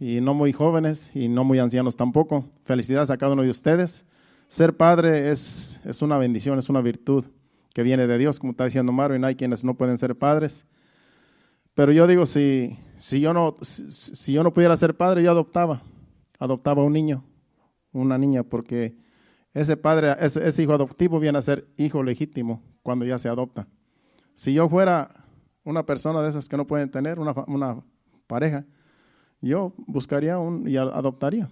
y no muy jóvenes y no muy ancianos tampoco. Felicidades a cada uno de ustedes. Ser padre es una bendición, es una virtud que viene de Dios, como está diciendo Marvin. Hay quienes no pueden ser padres. Pero yo digo, si yo no pudiera ser padre, yo adoptaba un niño, una niña, porque ese padre, ese hijo adoptivo viene a ser hijo legítimo cuando ya se adopta. Si yo fuera una persona de esas que no pueden tener una pareja, yo buscaría y adoptaría,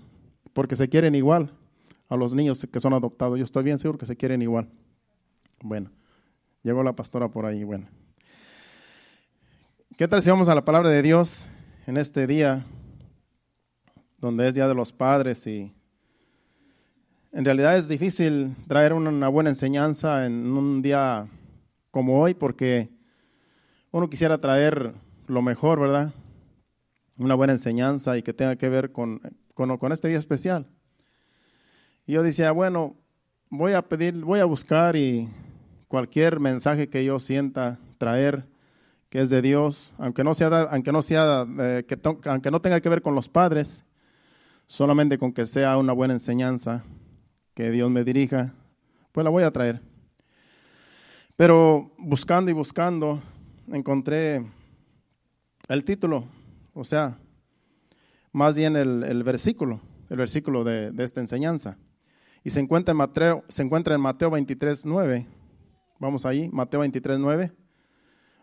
porque se quieren igual a los niños que son adoptados. Yo estoy bien seguro que se quieren igual. Bueno, llegó la pastora por ahí. Bueno, ¿qué tal si vamos a la palabra de Dios en este día, donde es Día de los Padres? Y en realidad es difícil traer una buena enseñanza en un día como hoy, porque uno quisiera traer lo mejor, ¿verdad? Una buena enseñanza y que tenga que ver con este día especial. Y yo decía, bueno, voy a buscar y cualquier mensaje que yo sienta traer, que es de Dios, aunque no tenga que ver con los padres, solamente con que sea una buena enseñanza, que Dios me dirija, pues la voy a traer. Pero buscando y buscando, encontré el título, o sea, más bien el versículo de esta enseñanza. Y se encuentra en Mateo 23:9. Vamos ahí, Mateo 23:9.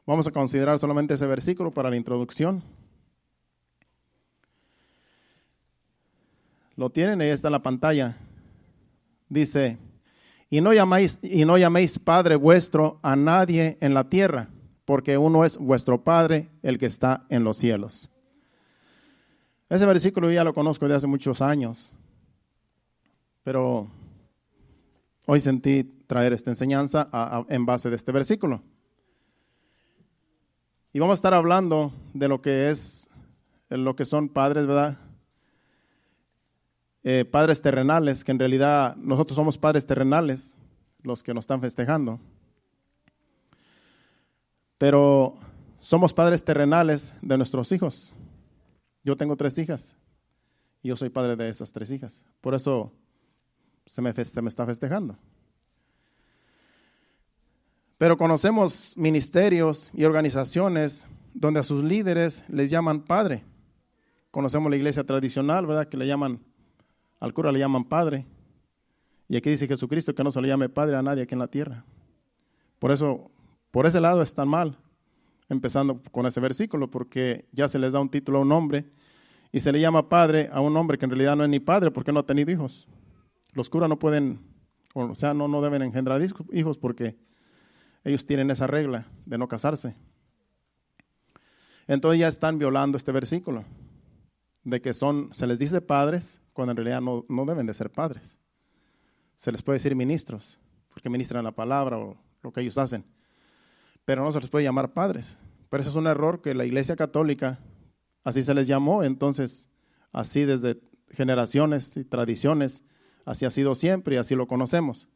Vamos a considerar solamente ese versículo para la introducción. Lo tienen, ahí está en la pantalla. Dice, y no llaméis Padre vuestro a nadie en la tierra, porque uno es vuestro Padre, el que está en los cielos. Ese versículo ya lo conozco de hace muchos años, pero hoy sentí traer esta enseñanza en base de este versículo. Y vamos a estar hablando de lo que son padres, ¿verdad? Padres terrenales, que en realidad nosotros somos padres terrenales, los que nos están festejando. Pero somos padres terrenales de nuestros hijos. Yo tengo 3 hijas y yo soy padre de esas 3 hijas. Por eso se me está festejando. Pero conocemos ministerios y organizaciones donde a sus líderes les llaman padre. Conocemos la iglesia tradicional, ¿verdad? Que al cura le llaman padre. Y aquí dice Jesucristo que no se le llame padre a nadie aquí en la tierra. Por eso, por ese lado están mal, empezando con ese versículo, porque ya se les da un título a un hombre y se le llama padre a un hombre que en realidad no es ni padre porque no ha tenido hijos. Los curas no pueden, no deben engendrar hijos porque ellos tienen esa regla de no casarse. Entonces ya están violando este versículo de que se les dice padres cuando en realidad no deben de ser padres. Se les puede decir ministros porque ministran la palabra o lo que ellos hacen, pero no se les puede llamar padres. Pero ese es un error que la Iglesia Católica así se les llamó. Entonces así desde generaciones y tradiciones así ha sido siempre y así lo conocemos.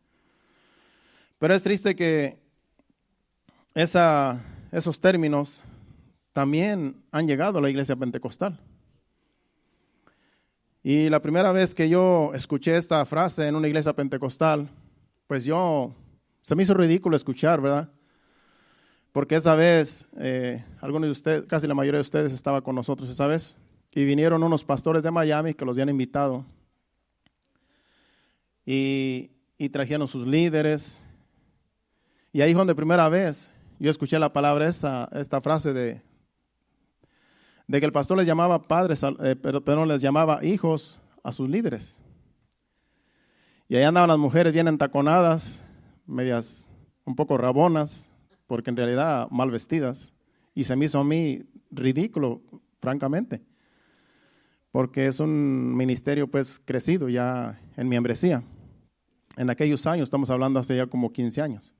Pero es triste que esos términos también han llegado a la iglesia pentecostal. Y la primera vez que yo escuché esta frase en una iglesia pentecostal, pues se me hizo ridículo escuchar, ¿verdad? Porque esa vez, algunos de ustedes, casi la mayoría de ustedes estaba con nosotros esa vez, y vinieron unos pastores de Miami que los habían invitado, y trajeron sus líderes, y ahí donde primera vez yo escuché la palabra esta frase de que el pastor les llamaba padres, pero les llamaba hijos a sus líderes. Y ahí andaban las mujeres bien entaconadas, medias un poco rabonas, porque en realidad mal vestidas. Y se me hizo a mí ridículo, francamente, porque es un ministerio pues crecido ya en membresía. En aquellos años, estamos hablando hace ya como 15 años.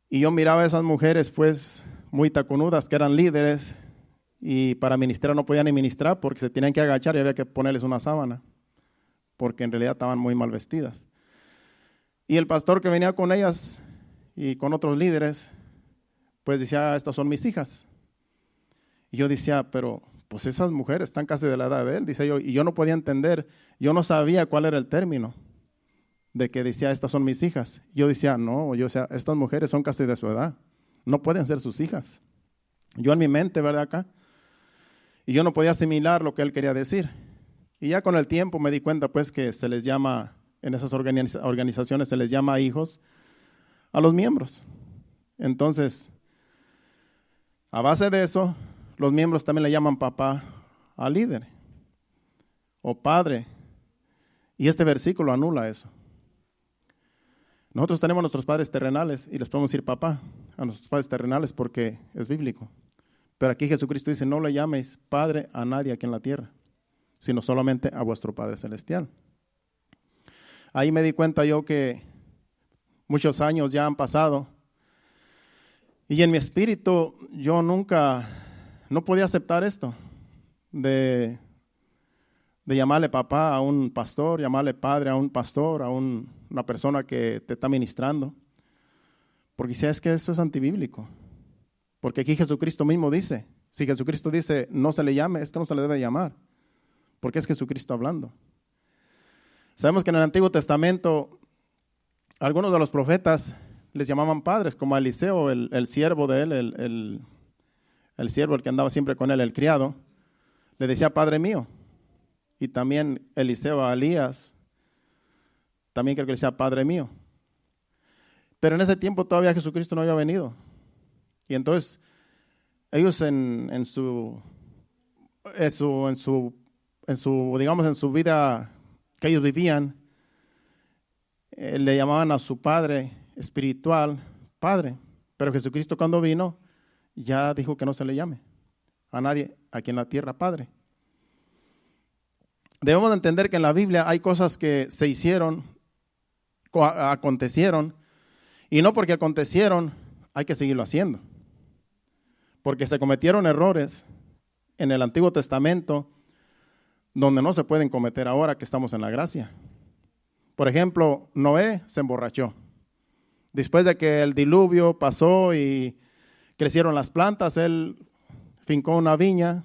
Y yo miraba a esas mujeres pues muy taconudas que eran líderes y para ministrar no podían ni ministrar porque se tenían que agachar y había que ponerles una sábana porque en realidad estaban muy mal vestidas. Y el pastor que venía con ellas y con otros líderes pues decía, estas son mis hijas. Y yo decía, pero pues esas mujeres están casi de la edad de él, dice yo, y yo no podía entender, yo no sabía cuál era el término de que decía, estas son mis hijas. Yo decía, no, yo decía, estas mujeres son casi de su edad, no pueden ser sus hijas. Yo en mi mente, ¿verdad? Acá, y yo no podía asimilar lo que él quería decir. Y ya con el tiempo me di cuenta pues que se les llama, en esas organizaciones se les llama hijos a los miembros. Entonces, a base de eso, los miembros también le llaman papá al líder o padre. Y este versículo anula eso. Nosotros tenemos nuestros padres terrenales y les podemos decir papá a nuestros padres terrenales porque es bíblico. Pero aquí Jesucristo dice, no le llaméis padre a nadie aquí en la tierra, sino solamente a vuestro Padre Celestial. Ahí me di cuenta yo que muchos años ya han pasado y en mi espíritu yo no podía aceptar esto de llamarle papá a un pastor, llamarle padre a un pastor, a una persona que te está ministrando. Porque si es que eso es antibíblico. Porque aquí Jesucristo mismo dice, si Jesucristo dice no se le llame, es que no se le debe llamar. Porque es Jesucristo hablando. Sabemos que en el Antiguo Testamento algunos de los profetas les llamaban padres, como a Eliseo, el siervo de él, el siervo, el que andaba siempre con él, el criado, le decía padre mío. Y también Eliseo a Elías, también creo que le decía padre mío. Pero en ese tiempo todavía Jesucristo no había venido. Y entonces ellos en su vida que ellos vivían, le llamaban a su padre espiritual padre. Pero Jesucristo cuando vino ya dijo que no se le llame a nadie aquí en la tierra padre. Debemos entender que en la Biblia hay cosas que se hicieron, acontecieron, y no porque acontecieron hay que seguirlo haciendo. Porque se cometieron errores en el Antiguo Testamento donde no se pueden cometer ahora que estamos en la gracia. Por ejemplo, Noé se emborrachó. Después de que el diluvio pasó y crecieron las plantas, él fincó una viña,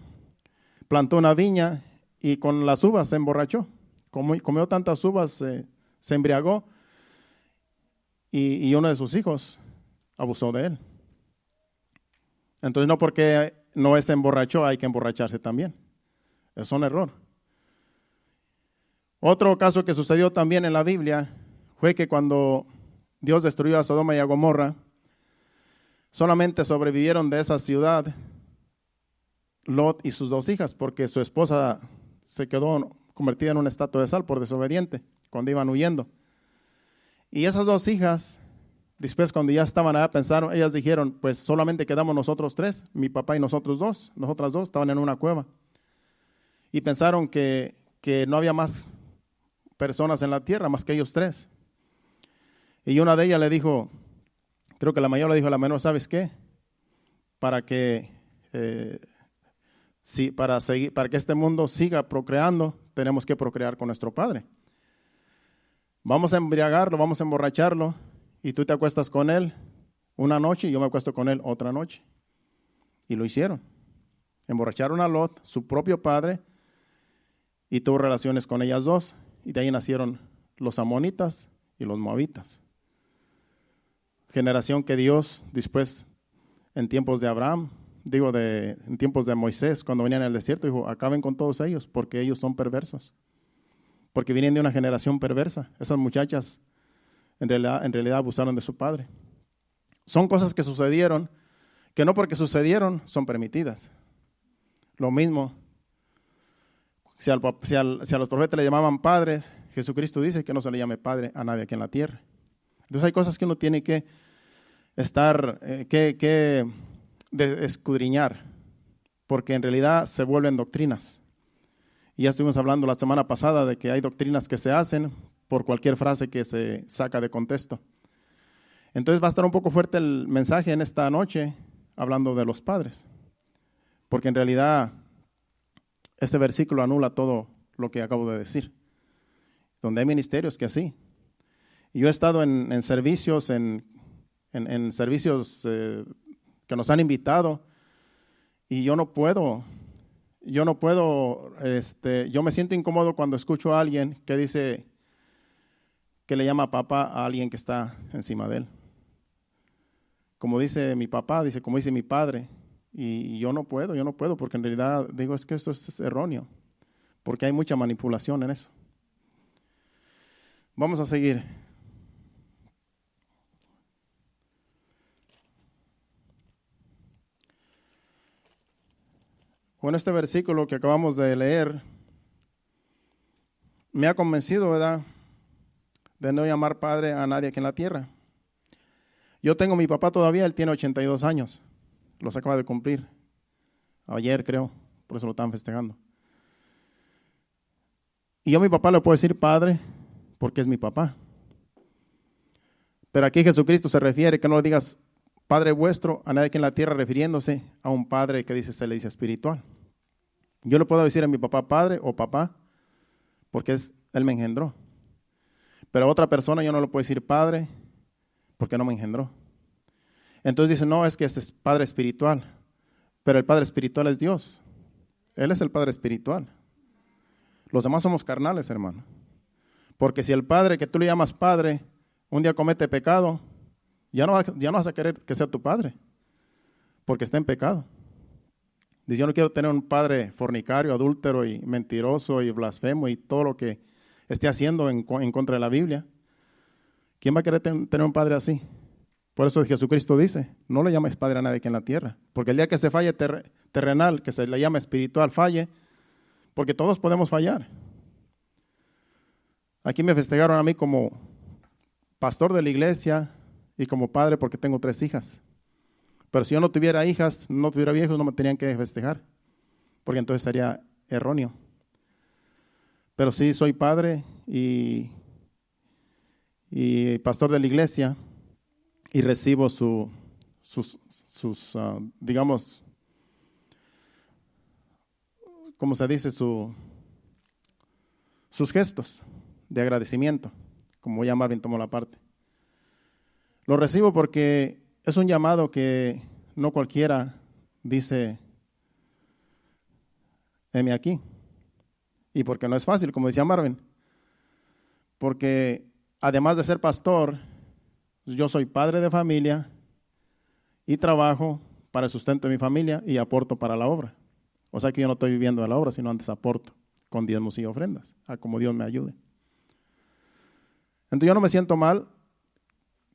plantó una viña y con las uvas se emborrachó. Comió tantas uvas, se embriagó y uno de sus hijos abusó de él. Entonces no porque Noé se emborrachó hay que emborracharse también. Es un error. Otro caso que sucedió también en la Biblia fue que cuando Dios destruyó a Sodoma y a Gomorra, solamente sobrevivieron de esa ciudad Lot y sus dos hijas, porque su esposa se quedó convertida en una estatua de sal por desobediente cuando iban huyendo. Y esas dos hijas, después cuando ya estaban allá, pensaron, ellas dijeron, pues solamente quedamos nosotros tres, mi papá y nosotras dos estaban en una cueva. Y pensaron que no había más personas en la tierra más que ellos tres. Y una de ellas le dijo, creo que la mayor le dijo a la menor, ¿sabes qué? Para que este mundo siga procreando, tenemos que procrear con nuestro padre. Vamos a embriagarlo, vamos a emborracharlo, y tú te acuestas con él una noche y yo me acuesto con él otra noche. Y lo hicieron. Emborracharon a Lot, su propio padre, y tuvo relaciones con ellas dos. Y de ahí nacieron los amonitas y los moabitas. Generación que Dios después, en tiempos de Abraham, en tiempos de Moisés, cuando venían en el desierto, dijo, acaben con todos ellos, porque ellos son perversos. Porque vienen de una generación perversa. Esas muchachas en realidad abusaron de su padre. Son cosas que sucedieron, que no porque sucedieron son permitidas. Lo mismo, si a los profetas le llamaban padres, Jesucristo dice que no se le llame padre a nadie aquí en la tierra. Entonces hay cosas que uno tiene que escudriñar, porque en realidad se vuelven doctrinas. Y ya estuvimos hablando la semana pasada de que hay doctrinas que se hacen por cualquier frase que se saca de contexto. Entonces va a estar un poco fuerte el mensaje en esta noche hablando de los padres, porque en realidad este versículo anula todo lo que acabo de decir. Donde hay ministerios que así. Yo he estado en servicios, en servicios que nos han invitado, y yo no puedo yo no puedo, yo me siento incómodo cuando escucho a alguien que dice que le llama papá a alguien que está encima de él. Como dice mi papá, dice, como dice mi padre, y yo no puedo, porque en realidad digo, es que esto es erróneo, porque hay mucha manipulación en eso. Vamos a seguir. Bueno, este versículo que acabamos de leer me ha convencido, ¿verdad?, de no llamar padre a nadie aquí en la tierra. Yo tengo a mi papá todavía, él tiene 82 años, los acaba de cumplir, ayer creo, por eso lo están festejando. Y yo a mi papá le puedo decir padre, porque es mi papá. Pero aquí Jesucristo se refiere que no le digas Padre vuestro a nadie aquí en la tierra, refiriéndose a un padre que se le dice espiritual. Yo le puedo decir a mi papá padre o papá, porque él me engendró. Pero a otra persona yo no le puedo decir padre, porque no me engendró. Entonces dice, no, es que ese es padre espiritual. Pero el padre espiritual es Dios. Él es el padre espiritual. Los demás somos carnales, hermano. Porque si el padre que tú le llamas padre un día comete pecado, ya no vas a querer que sea tu padre, porque está en pecado. Dice, yo no quiero tener un padre fornicario, adúltero y mentiroso y blasfemo y todo lo que esté haciendo en contra de la Biblia. ¿Quién va a querer tener un padre así? Por eso Jesucristo dice, no le llames padre a nadie aquí en la tierra, porque el día que se falle terrenal, que se le llama espiritual, falle, porque todos podemos fallar. Aquí me festejaron a mí como pastor de la iglesia y como padre porque tengo 3 hijas. Pero si yo no tuviera hijas, no tuviera viejos, no me tenían que festejar, porque entonces sería erróneo. Pero sí soy padre y pastor de la iglesia y recibo sus digamos, ¿cómo se dice? Sus gestos de agradecimiento, como ya Marvin tomó la parte. Lo recibo porque es un llamado que no cualquiera dice, heme aquí. Y porque no es fácil, como decía Marvin. Porque además de ser pastor, yo soy padre de familia y trabajo para el sustento de mi familia y aporto para la obra. O sea que yo no estoy viviendo de la obra, sino antes aporto con diezmos y ofrendas, a como Dios me ayude. Entonces yo no me siento mal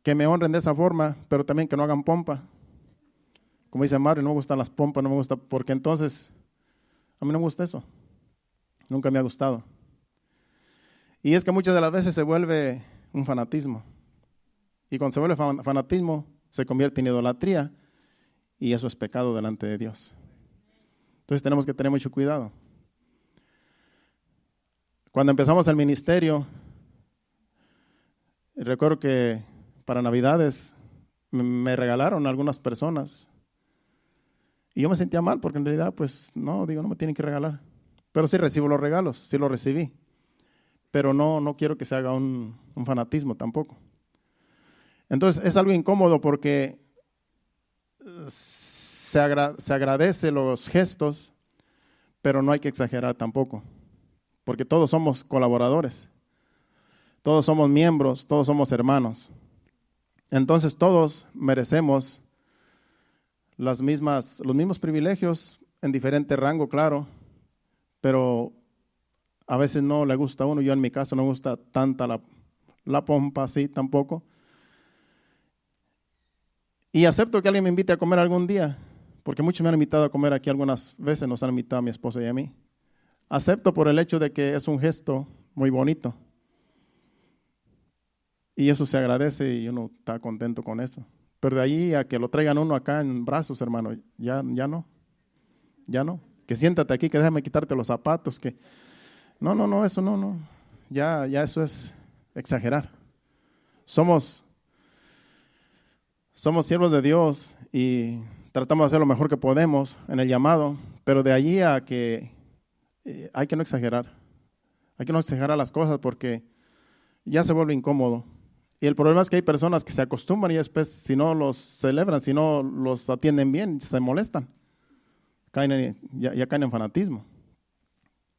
que me honren de esa forma, pero también que no hagan pompa. Como dice Mario, no me gustan las pompas, no me gusta, porque entonces a mí no me gusta eso. Nunca me ha gustado. Y es que muchas de las veces se vuelve un fanatismo. Y cuando se vuelve fanatismo, se convierte en idolatría y eso es pecado delante de Dios. Entonces tenemos que tener mucho cuidado. Cuando empezamos el ministerio, recuerdo que para Navidades me regalaron algunas personas y yo me sentía mal porque en realidad pues no me tienen que regalar. Pero sí recibo los regalos, sí los recibí. Pero no quiero que se haga un fanatismo tampoco. Entonces es algo incómodo porque se agradece los gestos, pero no hay que exagerar tampoco. Porque todos somos colaboradores, todos somos miembros, todos somos hermanos. Entonces todos merecemos los mismos privilegios en diferente rango, claro, pero a veces no le gusta a uno. Yo en mi caso no me gusta tanta la pompa así tampoco. Y acepto que alguien me invite a comer algún día, porque muchos me han invitado a comer aquí algunas veces, nos han invitado a mi esposa y a mí. Acepto por el hecho de que es un gesto muy bonito. Y eso se agradece y uno está contento con eso. Pero de ahí a que lo traigan uno acá en brazos, hermano, ya no. Que siéntate aquí, que déjame quitarte los zapatos, que no, eso no. Ya eso es exagerar. Somos siervos de Dios y tratamos de hacer lo mejor que podemos en el llamado, pero de allí a que hay que no exagerar. Hay que no exagerar las cosas porque ya se vuelve incómodo. Y el problema es que hay personas que se acostumbran y después si no los celebran, si no los atienden bien, se molestan. ya caen en fanatismo.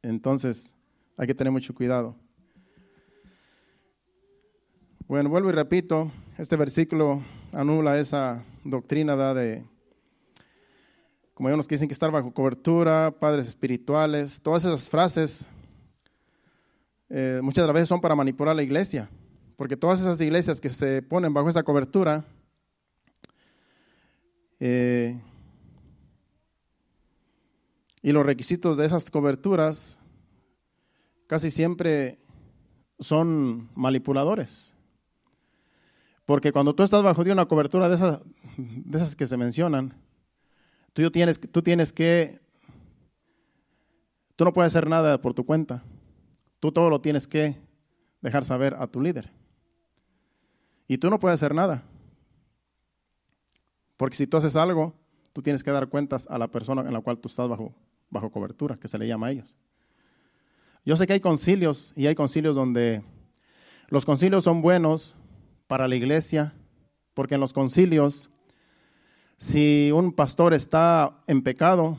Entonces, hay que tener mucho cuidado. Bueno, vuelvo y repito, este versículo anula esa doctrina como hay unos que dicen que estar bajo cobertura, padres espirituales, todas esas frases muchas de las veces son para manipular a la iglesia, porque todas esas iglesias que se ponen bajo esa cobertura y los requisitos de esas coberturas casi siempre son manipuladores. Porque cuando tú estás bajo de una cobertura de esas que se mencionan, tú no puedes hacer nada por tu cuenta. Tú todo lo tienes que dejar saber a tu líder. Y tú no puedes hacer nada. Porque si tú haces algo, tú tienes que dar cuentas a la persona en la cual tú estás bajo cobertura, que se le llama a ellos. Yo sé que hay concilios, y hay concilios donde los concilios son buenos para la iglesia, porque en los concilios, si un pastor está en pecado,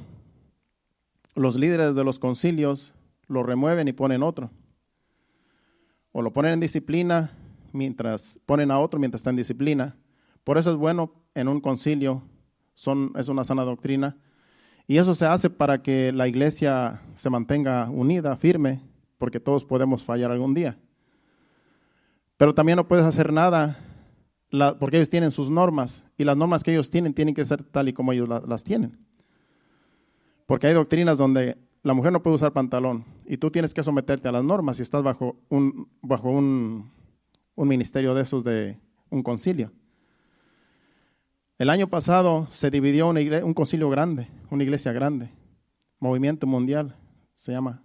los líderes de los concilios lo remueven y ponen otro. O lo ponen en disciplina, ponen a otro mientras está en disciplina. Por eso es bueno en un concilio, es una sana doctrina. Y eso se hace para que la iglesia se mantenga unida, firme, porque todos podemos fallar algún día. Pero también no puedes hacer nada, porque ellos tienen sus normas, y las normas que ellos tienen que ser tal y como ellos las tienen. Porque hay doctrinas donde la mujer no puede usar pantalón, y tú tienes que someterte a las normas si estás bajo un ministerio de esos de un concilio. El año pasado se dividió un concilio grande, una iglesia grande, Movimiento Mundial se llama.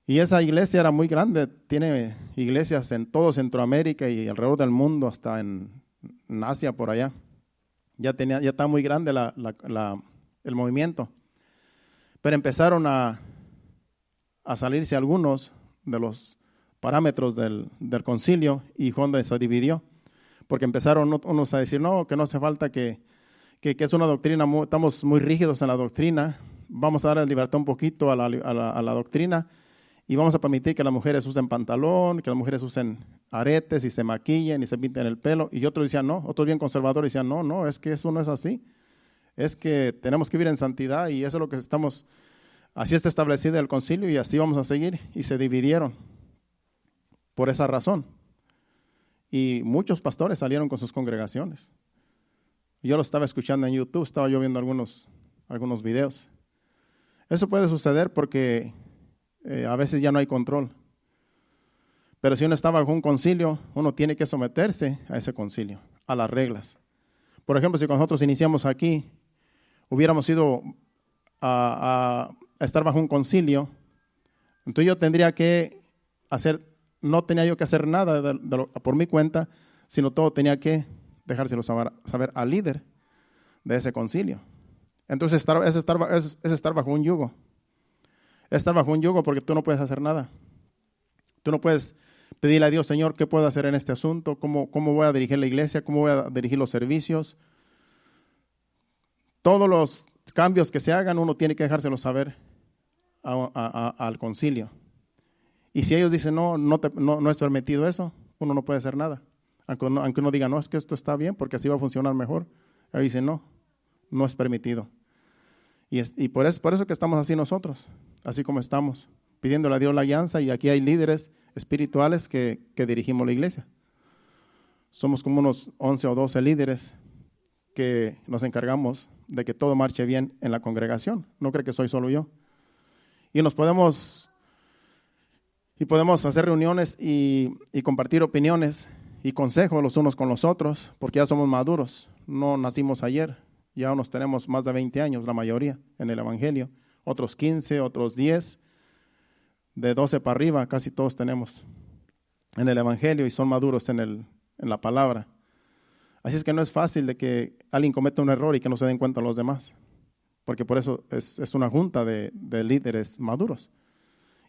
Y esa iglesia era muy grande, tiene iglesias en todo Centroamérica y alrededor del mundo, hasta en Asia por allá. Ya está muy grande el movimiento. Pero empezaron a salirse algunos de los parámetros del concilio y donde se dividió. Porque empezaron unos a decir, no, que no hace falta, que es una doctrina, estamos muy rígidos en la doctrina, vamos a dar libertad un poquito a la doctrina. Y vamos a permitir que las mujeres usen pantalón, que las mujeres usen aretes y se maquillen y se pinten el pelo. Y otros decían no, otros bien conservadores decían no, es que eso no es así. Es que tenemos que vivir en santidad y eso es lo que así está establecido el concilio y así vamos a seguir. Y se dividieron por esa razón. Y muchos pastores salieron con sus congregaciones. Yo lo estaba escuchando en YouTube, estaba yo viendo algunos videos. Eso puede suceder porque a veces ya no hay control. Pero si uno está bajo un concilio, uno tiene que someterse a ese concilio, a las reglas. Por ejemplo, si nosotros iniciamos aquí, hubiéramos ido a estar bajo un concilio, entonces yo tendría que no tenía yo que hacer nada por mi cuenta, sino todo tenía que dejárselo saber al líder de ese concilio. Entonces es estar bajo un yugo. Estar bajo un yugo porque tú no puedes hacer nada. Tú no puedes pedirle a Dios, Señor, ¿qué puedo hacer en este asunto? ¿Cómo voy a dirigir la iglesia? ¿Cómo voy a dirigir los servicios? Todos los cambios que se hagan, uno tiene que dejárselo saber al concilio. Y si ellos dicen, no es permitido eso, uno no puede hacer nada. Aunque uno diga, no, es que esto está bien porque así va a funcionar mejor. Ellos dicen, no es permitido. Y por eso que estamos así nosotros, así como estamos, pidiéndole a Dios la guianza, y aquí hay líderes espirituales que dirigimos la iglesia. Somos como unos 11 o 12 líderes que nos encargamos de que todo marche bien en la congregación. No creo que soy solo yo. Y podemos hacer reuniones y compartir opiniones y consejos los unos con los otros, porque ya somos maduros, no nacimos ayer. Ya nos tenemos más de 20 años, la mayoría, en el Evangelio. Otros 15, otros 10, de 12 para arriba, casi todos tenemos en el Evangelio y son maduros en la palabra. Así es que no es fácil de que alguien cometa un error y que no se den cuenta los demás, porque por eso es una junta de líderes maduros.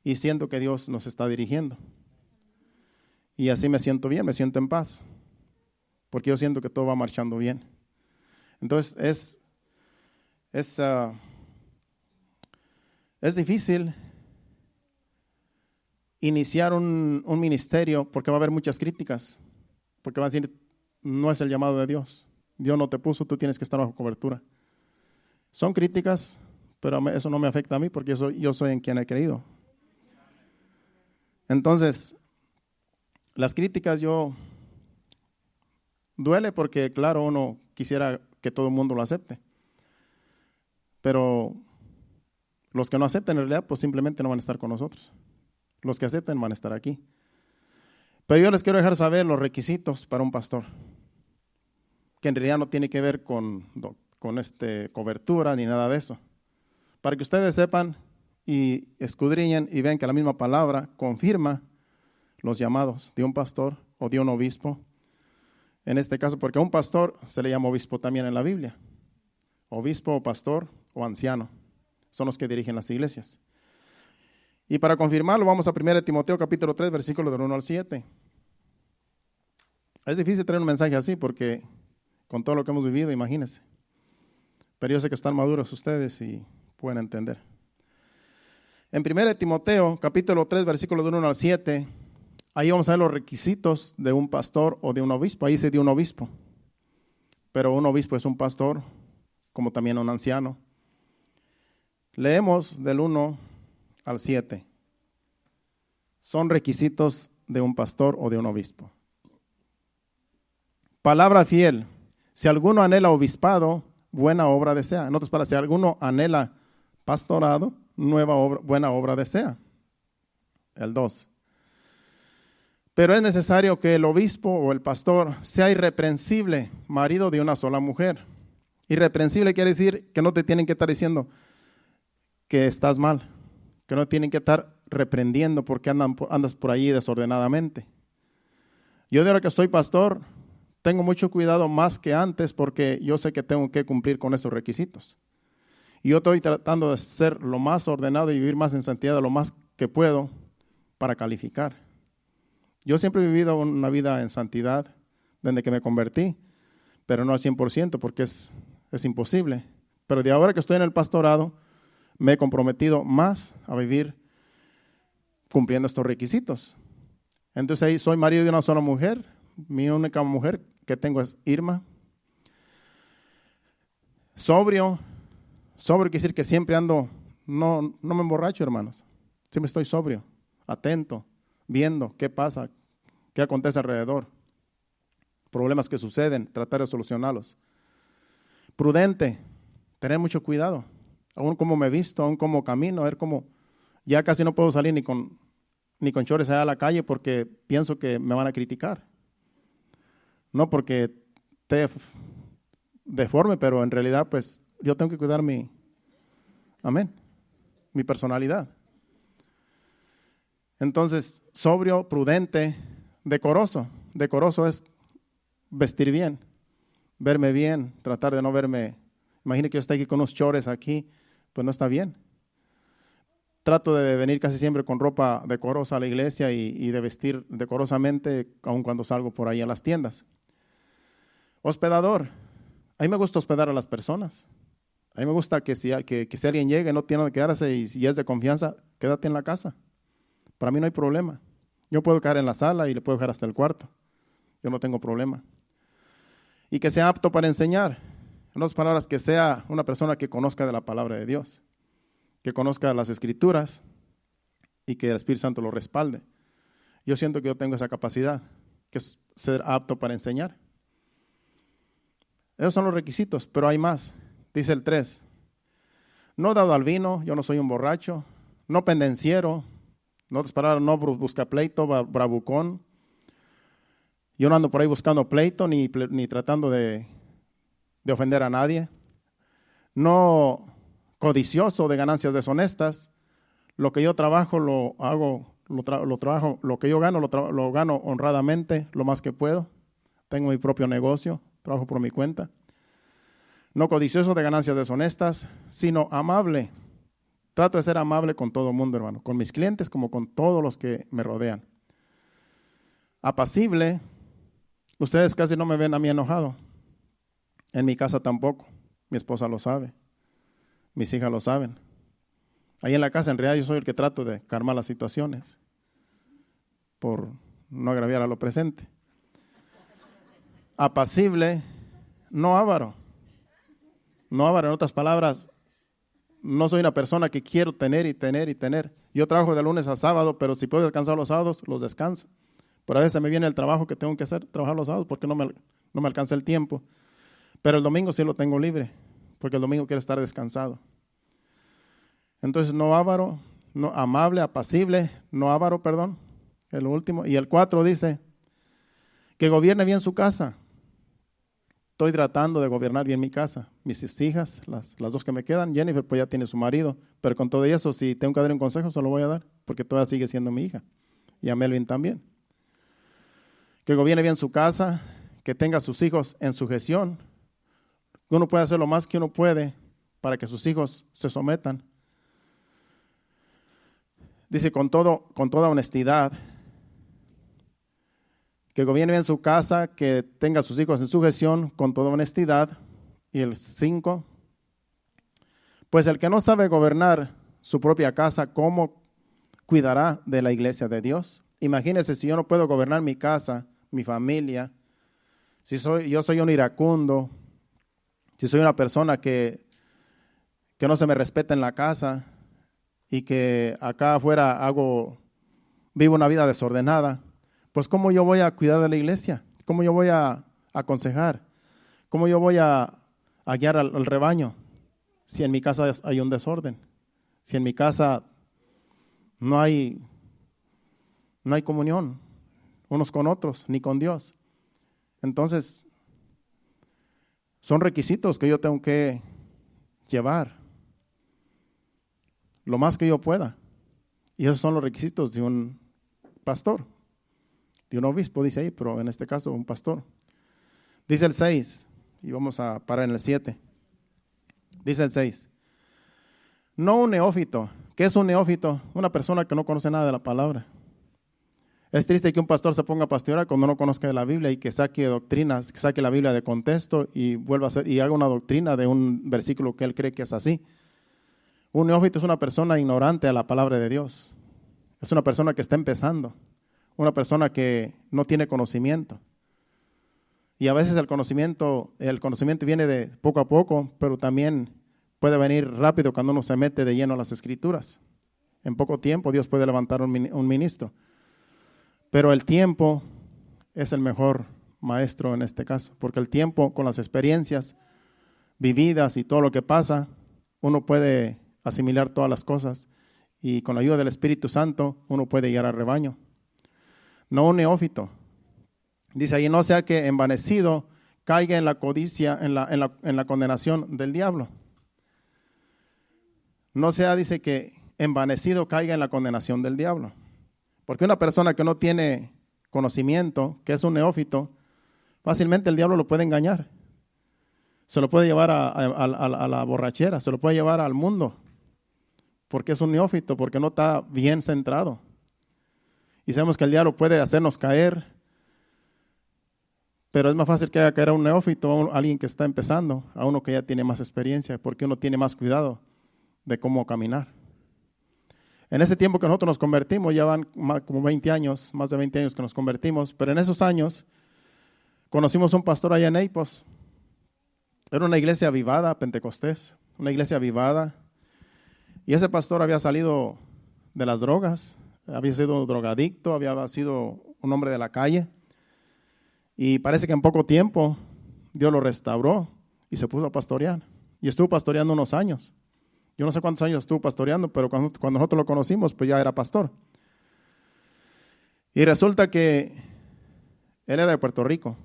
Y siento que Dios nos está dirigiendo. Y así me siento bien, me siento en paz, porque yo siento que todo va marchando bien. Entonces Es difícil iniciar un ministerio porque va a haber muchas críticas, porque va a decir, no es el llamado de Dios. Dios no te puso, tú tienes que estar bajo cobertura. Son críticas, pero eso no me afecta a mí porque yo soy en quien he creído. Entonces, las críticas duele porque, claro, uno quisiera que todo el mundo lo acepte. Pero los que no acepten en realidad, pues simplemente no van a estar con nosotros. Los que acepten van a estar aquí. Pero yo les quiero dejar saber los requisitos para un pastor, que en realidad no tiene que ver con cobertura ni nada de eso. Para que ustedes sepan y escudriñen y vean que la misma palabra confirma los llamados de un pastor o de un obispo. En este caso, porque a un pastor se le llama obispo también en la Biblia. Obispo o pastor o anciano son los que dirigen las iglesias. Y para confirmarlo, vamos a 1 Timoteo capítulo 3, versículos del 1 al 7. Es difícil traer un mensaje así porque con todo lo que hemos vivido, imagínense. Pero yo sé que están maduros ustedes y pueden entender. En 1 Timoteo capítulo 3, versículos del 1 al 7, ahí vamos a ver los requisitos de un pastor o de un obispo. Ahí se dio un obispo, pero un obispo es un pastor, como también un anciano. Leemos del 1 al 7. Son requisitos de un pastor o de un obispo. Palabra fiel. Si alguno anhela obispado, buena obra desea. Notas para si alguno anhela pastorado, buena obra desea. El 2. Pero es necesario que el obispo o el pastor sea irreprensible, marido de una sola mujer. Irreprensible quiere decir que no te tienen que estar diciendo que estás mal, que no tienen que estar reprendiendo porque andas por allí desordenadamente. Yo de ahora que soy pastor, tengo mucho cuidado más que antes porque yo sé que tengo que cumplir con esos requisitos. Y yo estoy tratando de ser lo más ordenado y vivir más en santidad lo más que puedo para calificar. Yo siempre he vivido una vida en santidad desde que me convertí, pero no al 100% porque es imposible. Pero de ahora que estoy en el pastorado, me he comprometido más a vivir cumpliendo estos requisitos. Entonces ahí soy marido de una sola mujer. Mi única mujer que tengo es Irma. Sobrio quiere decir que siempre ando, no me emborracho, hermanos. Siempre estoy sobrio, atento, viendo qué pasa, qué acontece alrededor. Problemas que suceden, tratar de solucionarlos. Prudente, tener mucho cuidado. Aún cómo me visto, aún cómo camino, a ver cómo, ya casi no puedo salir ni con chores allá a la calle porque pienso que me van a criticar. No porque esté deforme, pero en realidad pues yo tengo que cuidar mi personalidad. Entonces, sobrio, prudente, decoroso. Decoroso es vestir bien, verme bien, tratar de no verme. Imagine que yo estoy aquí con unos chores aquí, pues no está bien. Trato de venir casi siempre con ropa decorosa a la iglesia y de vestir decorosamente, aun cuando salgo por ahí a las tiendas. Hospedador. A mí me gusta hospedar a las personas. A mí me gusta que si alguien llegue, no tiene que quedarse y si es de confianza, quédate en la casa. Para mí no hay problema. Yo puedo quedar en la sala y le puedo dejar hasta el cuarto. Yo no tengo problema. Y que sea apto para enseñar. En otras palabras, que sea una persona que conozca de la palabra de Dios, que conozca las Escrituras y que el Espíritu Santo lo respalde. Yo siento que yo tengo esa capacidad, que es ser apto para enseñar. Esos son los requisitos, pero hay más. Dice el 3. No dado al vino, yo no soy un borracho, no pendenciero, no busca pleito, bravucón. Yo no ando por ahí buscando pleito ni tratando de ofender a nadie. No codicioso de ganancias deshonestas. Lo que yo trabajo lo hago, lo trabajo, lo que yo gano lo gano honradamente, lo más que puedo. Tengo mi propio negocio, trabajo por mi cuenta. No codicioso de ganancias deshonestas, sino amable. Trato de ser amable con todo el mundo, hermano, con mis clientes como con todos los que me rodean. Apacible. Ustedes casi no me ven a mí enojado. En mi casa tampoco. Mi esposa lo sabe. Mis hijas lo saben. Ahí en la casa, en realidad, yo soy el que trato de calmar las situaciones por no agraviar a lo presente. Apacible, no avaro. No avaro, en otras palabras, no soy una persona que quiero tener y tener y tener. Yo trabajo de lunes a sábado, pero si puedo descansar los sábados, los descanso. Pero a veces me viene el trabajo que tengo que hacer, trabajar los sábados, porque no me alcanza el tiempo. Pero el domingo sí lo tengo libre, porque el domingo quiero estar descansado. Entonces, no avaro, no, amable, apacible, no avaro, perdón, el último. Y el 4 dice, que gobierne bien su casa. Estoy tratando de gobernar bien mi casa. Mis hijas, las 2 que me quedan, Jennifer pues ya tiene su marido, pero con todo eso, si tengo que dar un consejo, se lo voy a dar, porque todavía sigue siendo mi hija. Y a Melvin también. Que gobierne bien su casa, que tenga a sus hijos en sujeción. Uno puede hacer lo más que uno puede para que sus hijos se sometan. Dice con toda honestidad, que gobierne bien su casa, que tenga a sus hijos en sujeción con toda honestidad. Y el 5, pues el que no sabe gobernar su propia casa, ¿cómo cuidará de la iglesia de Dios? Imagínense si yo no puedo gobernar mi casa, mi familia, si yo soy un iracundo, si soy una persona que no se me respeta en la casa y que acá afuera vivo una vida desordenada, pues ¿cómo yo voy a cuidar de la iglesia? ¿Cómo yo voy a aconsejar? ¿Cómo yo voy a guiar al rebaño si en mi casa hay un desorden? Si en mi casa no hay comunión unos con otros, ni con Dios. Entonces, son requisitos que yo tengo que llevar lo más que yo pueda. Y esos son los requisitos de un pastor, de un obispo, dice ahí, pero en este caso un pastor. Dice el 6, y vamos a parar en el 7. Dice el 6. No un neófito. ¿Qué es un neófito? Una persona que no conoce nada de la palabra. Es triste que un pastor se ponga a pastorear cuando no conozca de la Biblia y que saque doctrinas, que saque la Biblia de contexto y vuelva a hacer y haga una doctrina de un versículo que él cree que es así. Un neófito es una persona ignorante a la palabra de Dios. Es una persona que está empezando, una persona que no tiene conocimiento. Y a veces el conocimiento viene de poco a poco, pero también puede venir rápido cuando uno se mete de lleno a las Escrituras. En poco tiempo Dios puede levantar un ministro. Pero el tiempo es el mejor maestro en este caso, porque el tiempo con las experiencias vividas y todo lo que pasa, uno puede asimilar todas las cosas y con la ayuda del Espíritu Santo uno puede guiar al rebaño. No un neófito. Dice ahí, no sea que envanecido caiga en la codicia, en la condenación del diablo. No sea, dice, que envanecido caiga en la condenación del diablo. Porque una persona que no tiene conocimiento, que es un neófito, fácilmente el diablo lo puede engañar. Se lo puede llevar a la borrachera, se lo puede llevar al mundo, porque es un neófito, porque no está bien centrado. Y sabemos que el diablo puede hacernos caer, pero es más fácil que haga caer a un neófito, a alguien que está empezando, a uno que ya tiene más experiencia, porque uno tiene más cuidado de cómo caminar. En ese tiempo que nosotros nos convertimos, ya van como 20 años, más de 20 años que nos convertimos, pero en esos años conocimos un pastor allá en Naples. Era una iglesia avivada, Pentecostés, una iglesia avivada. Y ese pastor había salido de las drogas, había sido drogadicto, había sido un hombre de la calle. Y parece que en poco tiempo Dios lo restauró y se puso a pastorear. Y estuvo pastoreando unos años. Yo no sé cuántos años estuvo pastoreando, pero cuando nosotros lo conocimos, pues ya era pastor. Y resulta que él era de Puerto Rico.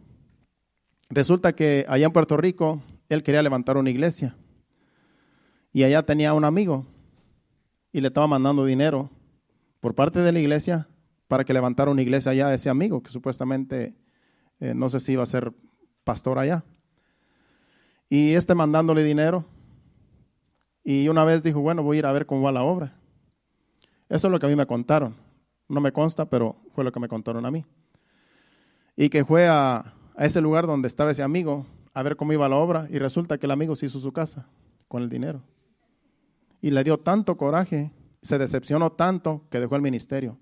Resulta que allá en Puerto Rico, él quería levantar una iglesia. Y allá tenía un amigo y le estaba mandando dinero por parte de la iglesia para que levantara una iglesia allá a ese amigo, que supuestamente no sé si iba a ser pastor allá. Y mandándole dinero. Y una vez dijo, bueno, voy a ir a ver cómo va la obra. Eso es lo que a mí me contaron. No me consta, pero fue lo que me contaron a mí. Y que fue a ese lugar donde estaba ese amigo a ver cómo iba la obra y resulta que el amigo se hizo su casa con el dinero. y le dio tanto coraje, se decepcionó tanto que dejó el ministerio.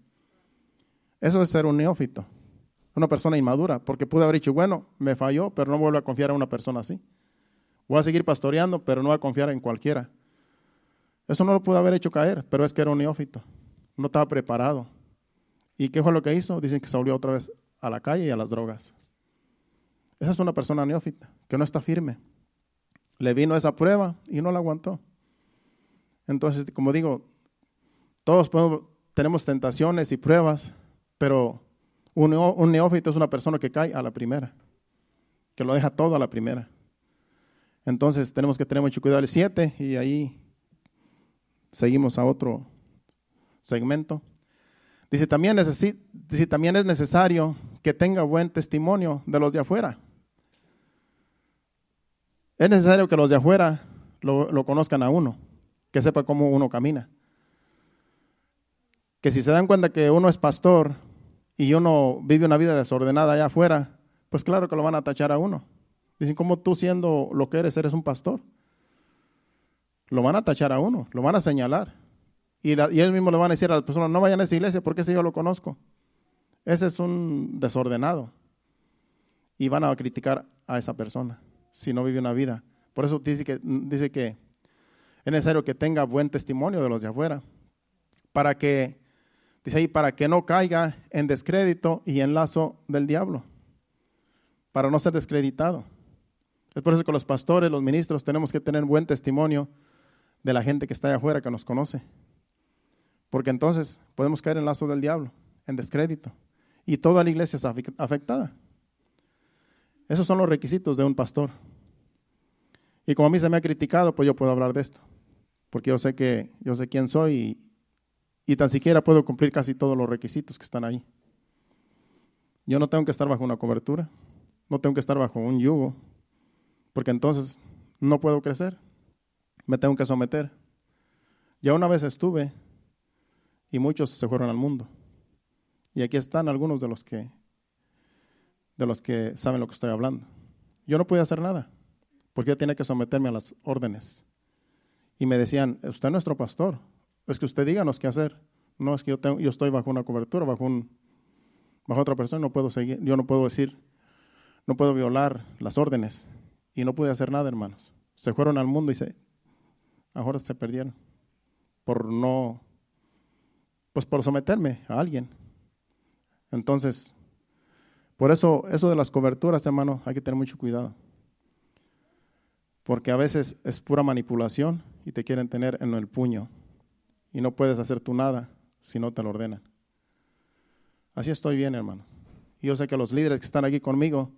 Eso es ser un neófito, una persona inmadura, porque pudo haber dicho, bueno, me falló, pero no vuelvo a confiar en una persona así. Voy a seguir pastoreando, pero no voy a confiar en cualquiera. Eso no lo pudo haber hecho caer, pero es que era un neófito, no estaba preparado. ¿Y qué fue lo que hizo? Dicen que se volvió otra vez a la calle y a las drogas. Esa es una persona neófita, que no está firme. Le vino esa prueba y no la aguantó. Entonces, como digo, todos tenemos tentaciones y pruebas, pero un neófito es una persona que cae a la primera, que lo deja todo a la primera. Entonces, tenemos que tener mucho cuidado. El 7, y ahí seguimos a otro segmento. Dice, también es necesario que tenga buen testimonio de los de afuera. Es necesario que los de afuera lo conozcan a uno, que sepa cómo uno camina. Que si se dan cuenta que uno es pastor y uno vive una vida desordenada allá afuera, pues claro que lo van a tachar a uno. Dicen, ¿cómo tú siendo lo que eres un pastor? Lo van a tachar a uno, lo van a señalar. Y ellos mismos le van a decir a las personas, no vayan a esa iglesia porque ese yo lo conozco. Ese es un desordenado. Y van a criticar a esa persona si no vive una vida. Por eso dice que es necesario que tenga buen testimonio de los de afuera. Para que no caiga en descrédito y en lazo del diablo. Para no ser descreditado. Es por eso que los pastores, los ministros, tenemos que tener buen testimonio de la gente que está allá afuera, que nos conoce. Porque entonces podemos caer en lazo del diablo, en descrédito. Y toda la iglesia está afectada. Esos son los requisitos de un pastor. Y como a mí se me ha criticado, pues yo puedo hablar de esto. Porque yo sé quién soy y tan siquiera puedo cumplir casi todos los requisitos que están ahí. Yo no tengo que estar bajo una cobertura, no tengo que estar bajo un yugo, porque entonces no puedo crecer, me tengo que someter. Ya una vez estuve y muchos se fueron al mundo. Y aquí están algunos de los que saben lo que estoy hablando. Yo no pude hacer nada, porque yo tenía que someterme a las órdenes. Y me decían, usted es nuestro pastor, es que usted díganos qué hacer. No es que yo estoy bajo una cobertura, bajo otra persona, no puedo seguir, yo no puedo decir, no puedo violar las órdenes. Y no pude hacer nada, hermanos. Se fueron al mundo y ahora se perdieron por someterme a alguien. Entonces, por eso de las coberturas, hermano, hay que tener mucho cuidado. Porque a veces es pura manipulación y te quieren tener en el puño. Y no puedes hacer tú nada si no te lo ordenan. Así estoy bien, hermano. Y yo sé que los líderes que están aquí conmigo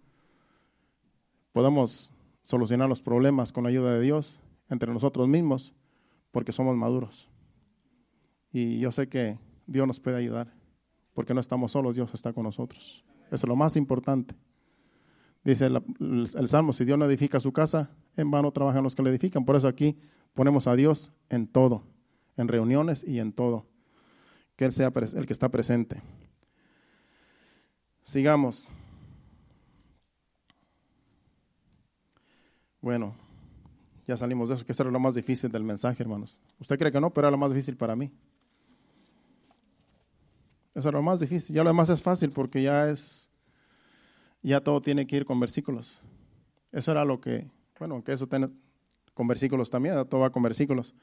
podemos solucionar los problemas con la ayuda de Dios entre nosotros mismos porque somos maduros. Y yo sé que Dios nos puede ayudar porque no estamos solos, Dios está con nosotros. Eso es lo más importante. Dice el Salmo, si Dios no edifica su casa, en vano trabajan los que le edifican. Por eso aquí ponemos a Dios en todo, en reuniones y en todo. Que Él sea el que está presente. Sigamos. Bueno, ya salimos de eso, que esto era lo más difícil del mensaje, hermanos. Usted cree que no, pero era lo más difícil para mí. Eso era lo más difícil. Ya lo demás es fácil porque ya todo tiene que ir con versículos. Eso era lo que, bueno, aunque eso tiene con versículos también, todo va con versículos,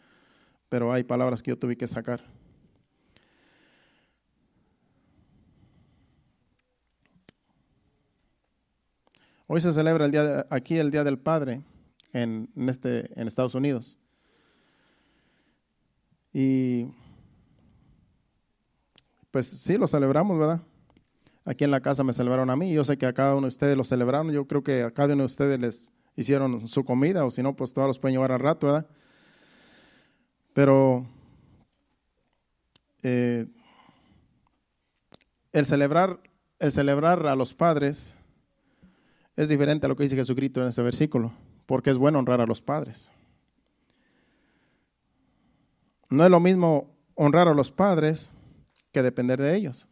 pero hay palabras que yo tuve que sacar. Hoy se celebra aquí el Día del Padre en Estados Unidos. Y pues sí, lo celebramos, ¿verdad? Aquí en la casa me celebraron a mí. Yo sé que a cada uno de ustedes lo celebraron. Yo creo que a cada uno de ustedes les hicieron su comida, o si no, pues todos los pueden llevar al rato, ¿verdad? Pero el celebrar a los padres es diferente a lo que dice Jesucristo en ese versículo, porque es bueno honrar a los padres. No es lo mismo honrar a los padres que depender de ellos.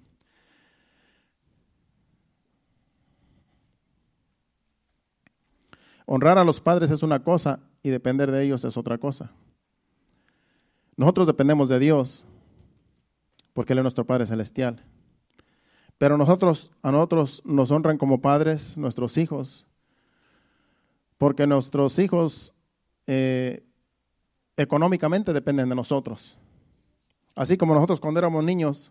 Honrar a los padres es una cosa y depender de ellos es otra cosa. Nosotros dependemos de Dios porque Él es nuestro Padre Celestial. Pero a nosotros nos honran como padres nuestros hijos, porque nuestros hijos económicamente dependen de nosotros. Así como nosotros cuando éramos niños,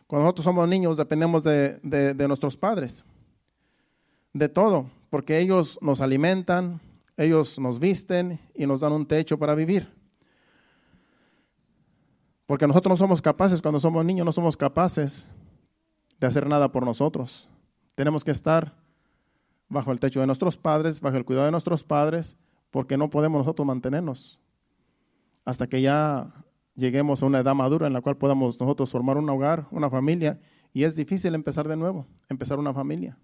cuando nosotros somos niños dependemos de nuestros padres, de todo, porque ellos nos alimentan, ellos nos visten y nos dan un techo para vivir. Porque nosotros no somos capaces, cuando somos niños no somos capaces de hacer nada por nosotros. Tenemos que estar bajo el techo de nuestros padres, bajo el cuidado de nuestros padres, porque no podemos nosotros mantenernos hasta que ya lleguemos a una edad madura en la cual podamos nosotros formar un hogar, una familia, y es difícil empezar de nuevo, empezar una familia.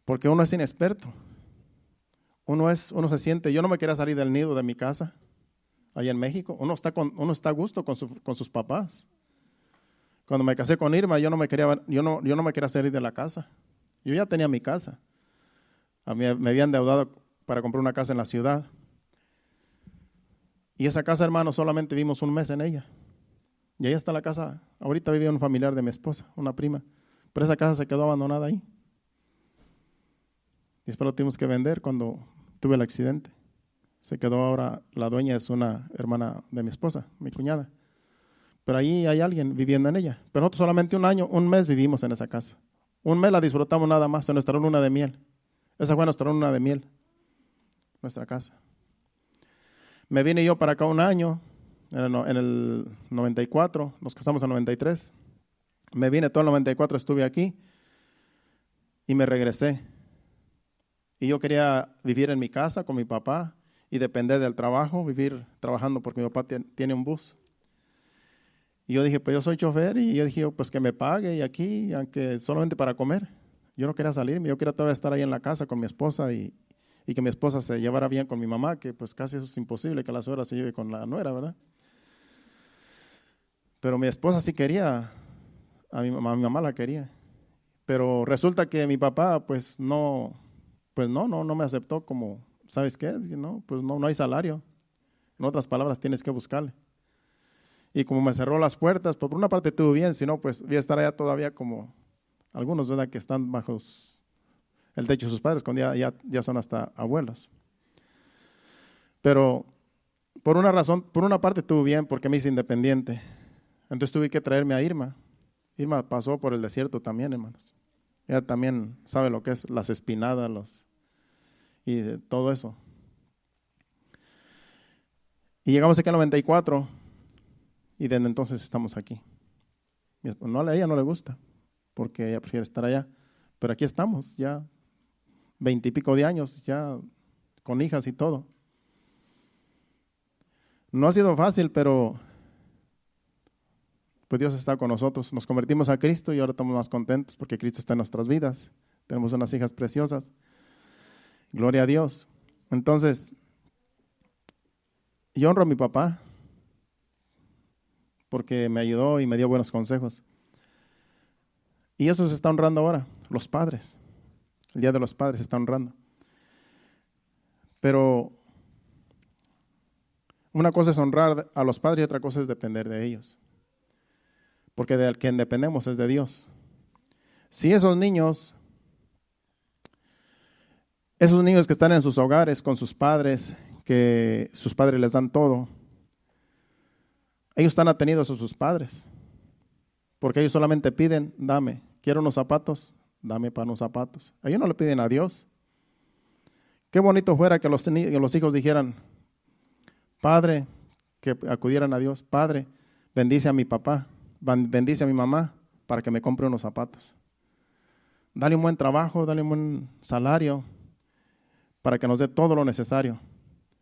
Porque uno es inexperto. Uno se siente, yo no me quería salir del nido de mi casa, allá en México. Uno está a gusto con sus papás. Cuando me casé con Irma, yo no me quería salir de la casa. Yo ya tenía mi casa. A mí me habían endeudado para comprar una casa en la ciudad. Y esa casa, hermano, solamente vivimos un mes en ella. Y ahí está la casa. Ahorita vivía un familiar de mi esposa, una prima. Pero esa casa se quedó abandonada ahí. Y después lo tuvimos que vender cuando tuve el accidente. Se quedó ahora, la dueña es una hermana de mi esposa, mi cuñada. Pero ahí hay alguien viviendo en ella. Pero nosotros solamente un mes vivimos en esa casa. Un mes la disfrutamos nada más en nuestra luna de miel. Esa fue nuestra luna de miel, nuestra casa. Me vine yo para acá un año, en el 94, nos casamos en el 93. Me vine todo el 94, estuve aquí y me regresé. Y yo quería vivir en mi casa con mi papá y depender del trabajo, vivir trabajando porque mi papá tiene un bus. Y yo dije, pues yo soy chofer y yo dije, pues que me pague y aquí, aunque solamente para comer. Yo no quería salirme, yo quería todavía estar ahí en la casa con mi esposa y que mi esposa se llevara bien con mi mamá, que pues casi eso es imposible, que la suegra se lleve con la nuera, ¿verdad? Pero mi esposa sí quería, a mi mamá la quería. Pero resulta que mi papá pues no me aceptó como, ¿sabes qué? No, pues no hay salario. En otras palabras, tienes que buscarle. Y como me cerró las puertas, pues por una parte estuvo bien, si no, pues voy a estar allá todavía como algunos, ¿verdad?, que están bajo el techo de sus padres, cuando ya son hasta abuelos. Pero por una parte estuvo bien porque me hice independiente. Entonces tuve que traerme a Irma. Irma pasó por el desierto también, hermanos. Ella también sabe lo que es las espinadas y de todo eso. Y llegamos aquí en el 94 y desde entonces estamos aquí. A ella no le gusta porque ella prefiere estar allá. Pero aquí estamos ya 20 y pico de años, ya con hijas y todo. No ha sido fácil, pero pues Dios está con nosotros. Nos convertimos a Cristo y ahora estamos más contentos porque Cristo está en nuestras vidas. Tenemos unas hijas preciosas. Gloria a Dios. Entonces, yo honro a mi papá porque me ayudó y me dio buenos consejos. Y eso se está honrando ahora, los padres. El Día de los Padres se está honrando. Pero una cosa es honrar a los padres y otra cosa es depender de ellos. Porque del quien dependemos es de Dios. Si esos niños que están en sus hogares con sus padres, que sus padres les dan todo, ellos están atenidos a sus padres. Porque ellos solamente piden, dame, quiero unos zapatos, dame para unos zapatos. Ellos no le piden a Dios. Qué bonito fuera que los hijos dijeran, Padre, que acudieran a Dios, Padre, bendice a mi papá, bendice a mi mamá para que me compre unos zapatos. Dale un buen trabajo, dale un buen salario para que nos dé todo lo necesario.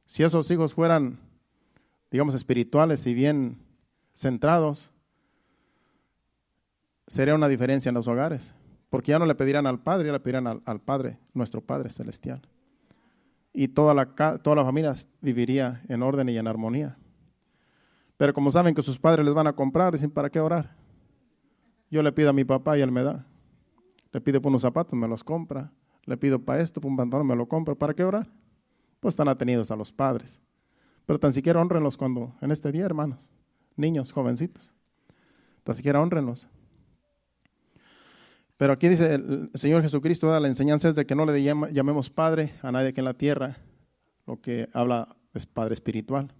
Si esos hijos fueran, digamos, espirituales y bien centrados, sería una diferencia en los hogares. Porque ya no le pedirán al Padre, ya le pedirán al Padre, nuestro Padre Celestial. Y toda la familia viviría en orden y en armonía. Pero como saben que sus padres les van a comprar, dicen, ¿para qué orar? Yo le pido a mi papá y él me da. Le pido por unos zapatos, me los compra. Le pido para esto, por un pantalón, me lo compra. ¿Para qué orar? Pues están atenidos a los padres. Pero tan siquiera honrenlos cuando, en este día, hermanos, niños, jovencitos, tan siquiera honrenlos. Pero aquí dice el Señor Jesucristo, la enseñanza es de que no le llamemos Padre a nadie aquí en la tierra. Lo que habla es Padre espiritual.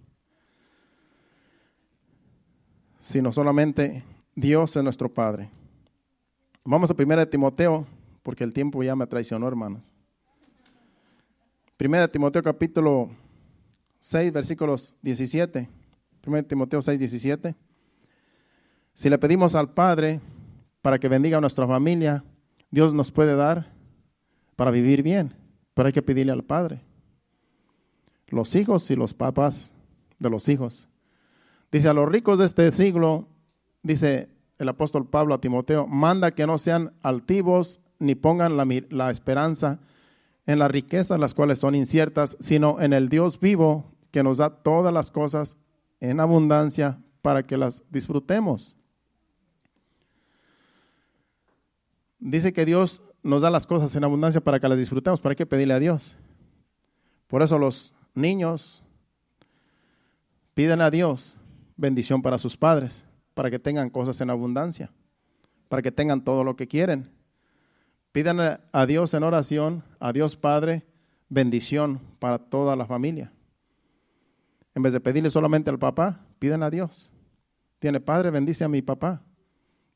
Sino solamente Dios es nuestro Padre. Vamos a 1 Timoteo, porque el tiempo ya me traicionó, hermanos. 1 Timoteo capítulo 6, versículos 17. 1 Timoteo 6, 17. Si le pedimos al Padre para que bendiga a nuestra familia, Dios nos puede dar para vivir bien, pero hay que pedirle al Padre. Los hijos y los papás de los hijos. Dice, a los ricos de este siglo, dice el apóstol Pablo a Timoteo, manda que no sean altivos ni pongan la esperanza en las riquezas, las cuales son inciertas, sino en el Dios vivo que nos da todas las cosas en abundancia para que las disfrutemos. Dice que Dios nos da las cosas en abundancia para que las disfrutemos, pero hay que pedirle a Dios. Por eso los niños piden a Dios bendición para sus padres, para que tengan cosas en abundancia, para que tengan todo lo que quieren. Pidan a Dios en oración, a Dios Padre, bendición para toda la familia. En vez de pedirle solamente al papá, piden a Dios. Tiene Padre, bendice a mi papá.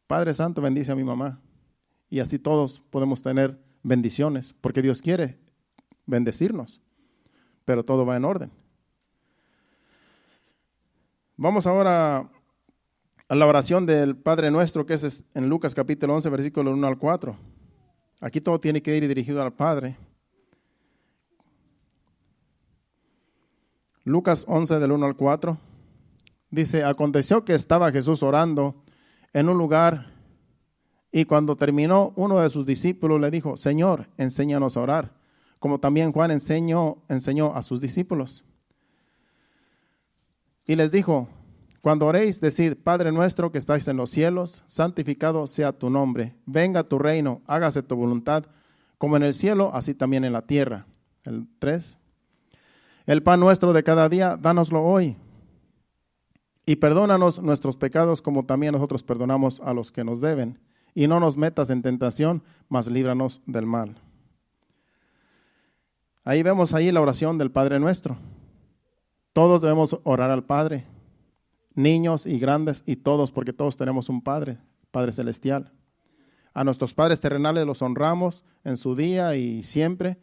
Padre Santo, bendice a mi mamá. Y así todos podemos tener bendiciones, porque Dios quiere bendecirnos, pero todo va en orden. Vamos ahora a la oración del Padre Nuestro, que es en Lucas capítulo 11, versículo 1 al 4. Aquí todo tiene que ir dirigido al Padre. Lucas 11, del 1 al 4. Dice, aconteció que estaba Jesús orando en un lugar y cuando terminó, uno de sus discípulos le dijo, Señor, enséñanos a orar, como también Juan enseñó a sus discípulos. Y les dijo, cuando oréis, decid, Padre nuestro que estáis en los cielos, santificado sea tu nombre, venga tu reino, hágase tu voluntad, como en el cielo, así también en la tierra. El 3. El pan nuestro de cada día, dánoslo hoy. Y perdónanos nuestros pecados, como también nosotros perdonamos a los que nos deben. Y no nos metas en tentación, mas líbranos del mal. Ahí vemos la oración del Padre Nuestro. Todos debemos orar al Padre, niños y grandes y todos, porque todos tenemos un Padre, Padre Celestial. A nuestros padres terrenales los honramos en su día y siempre,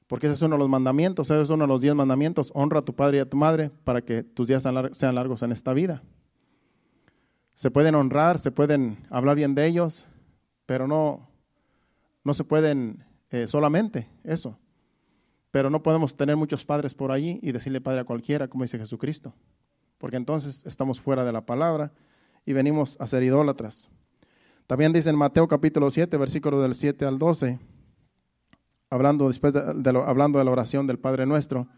porque ese es uno de los mandamientos, ese es uno de los 10 mandamientos. Honra a tu padre y a tu madre para que tus días sean largos en esta vida. Se pueden honrar, se pueden hablar bien de ellos, pero no se pueden solamente eso. Pero no podemos tener muchos padres por allí y decirle padre a cualquiera, como dice Jesucristo, porque entonces estamos fuera de la palabra y venimos a ser idólatras. También dice en Mateo capítulo 7, versículo del 7 al 12, hablando de la oración del Padre Nuestro,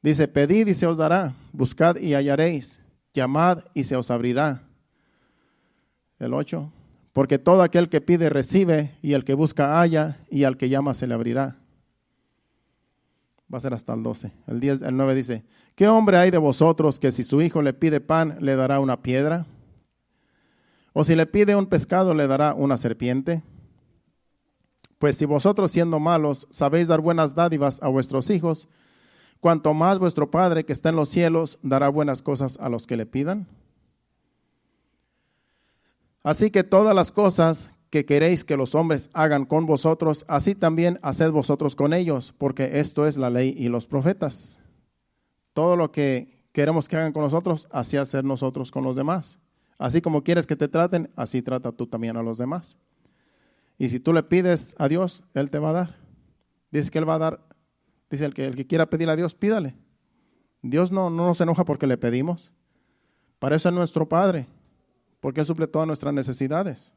dice, pedid y se os dará, buscad y hallaréis, llamad y se os abrirá. El 8, porque todo aquel que pide recibe, y el que busca halla, y al que llama se le abrirá. Va a ser hasta el 12. El 9 dice, ¿qué hombre hay de vosotros que si su hijo le pide pan, le dará una piedra? ¿O si le pide un pescado, le dará una serpiente? Pues si vosotros siendo malos sabéis dar buenas dádivas a vuestros hijos, cuanto más vuestro Padre que está en los cielos dará buenas cosas a los que le pidan. Así que todas las cosas que queréis que los hombres hagan con vosotros, así también haced vosotros con ellos, porque esto es la ley y los profetas. Todo lo que queremos que hagan con nosotros, así hacer nosotros con los demás. Así como quieres que te traten, así trata tú también a los demás. Y si tú le pides a Dios, Él te va a dar. Dice que Él va a dar. Dice el que quiera pedirle a Dios, pídale. Dios no nos enoja porque le pedimos. Para eso es nuestro Padre, porque Él suple todas nuestras necesidades.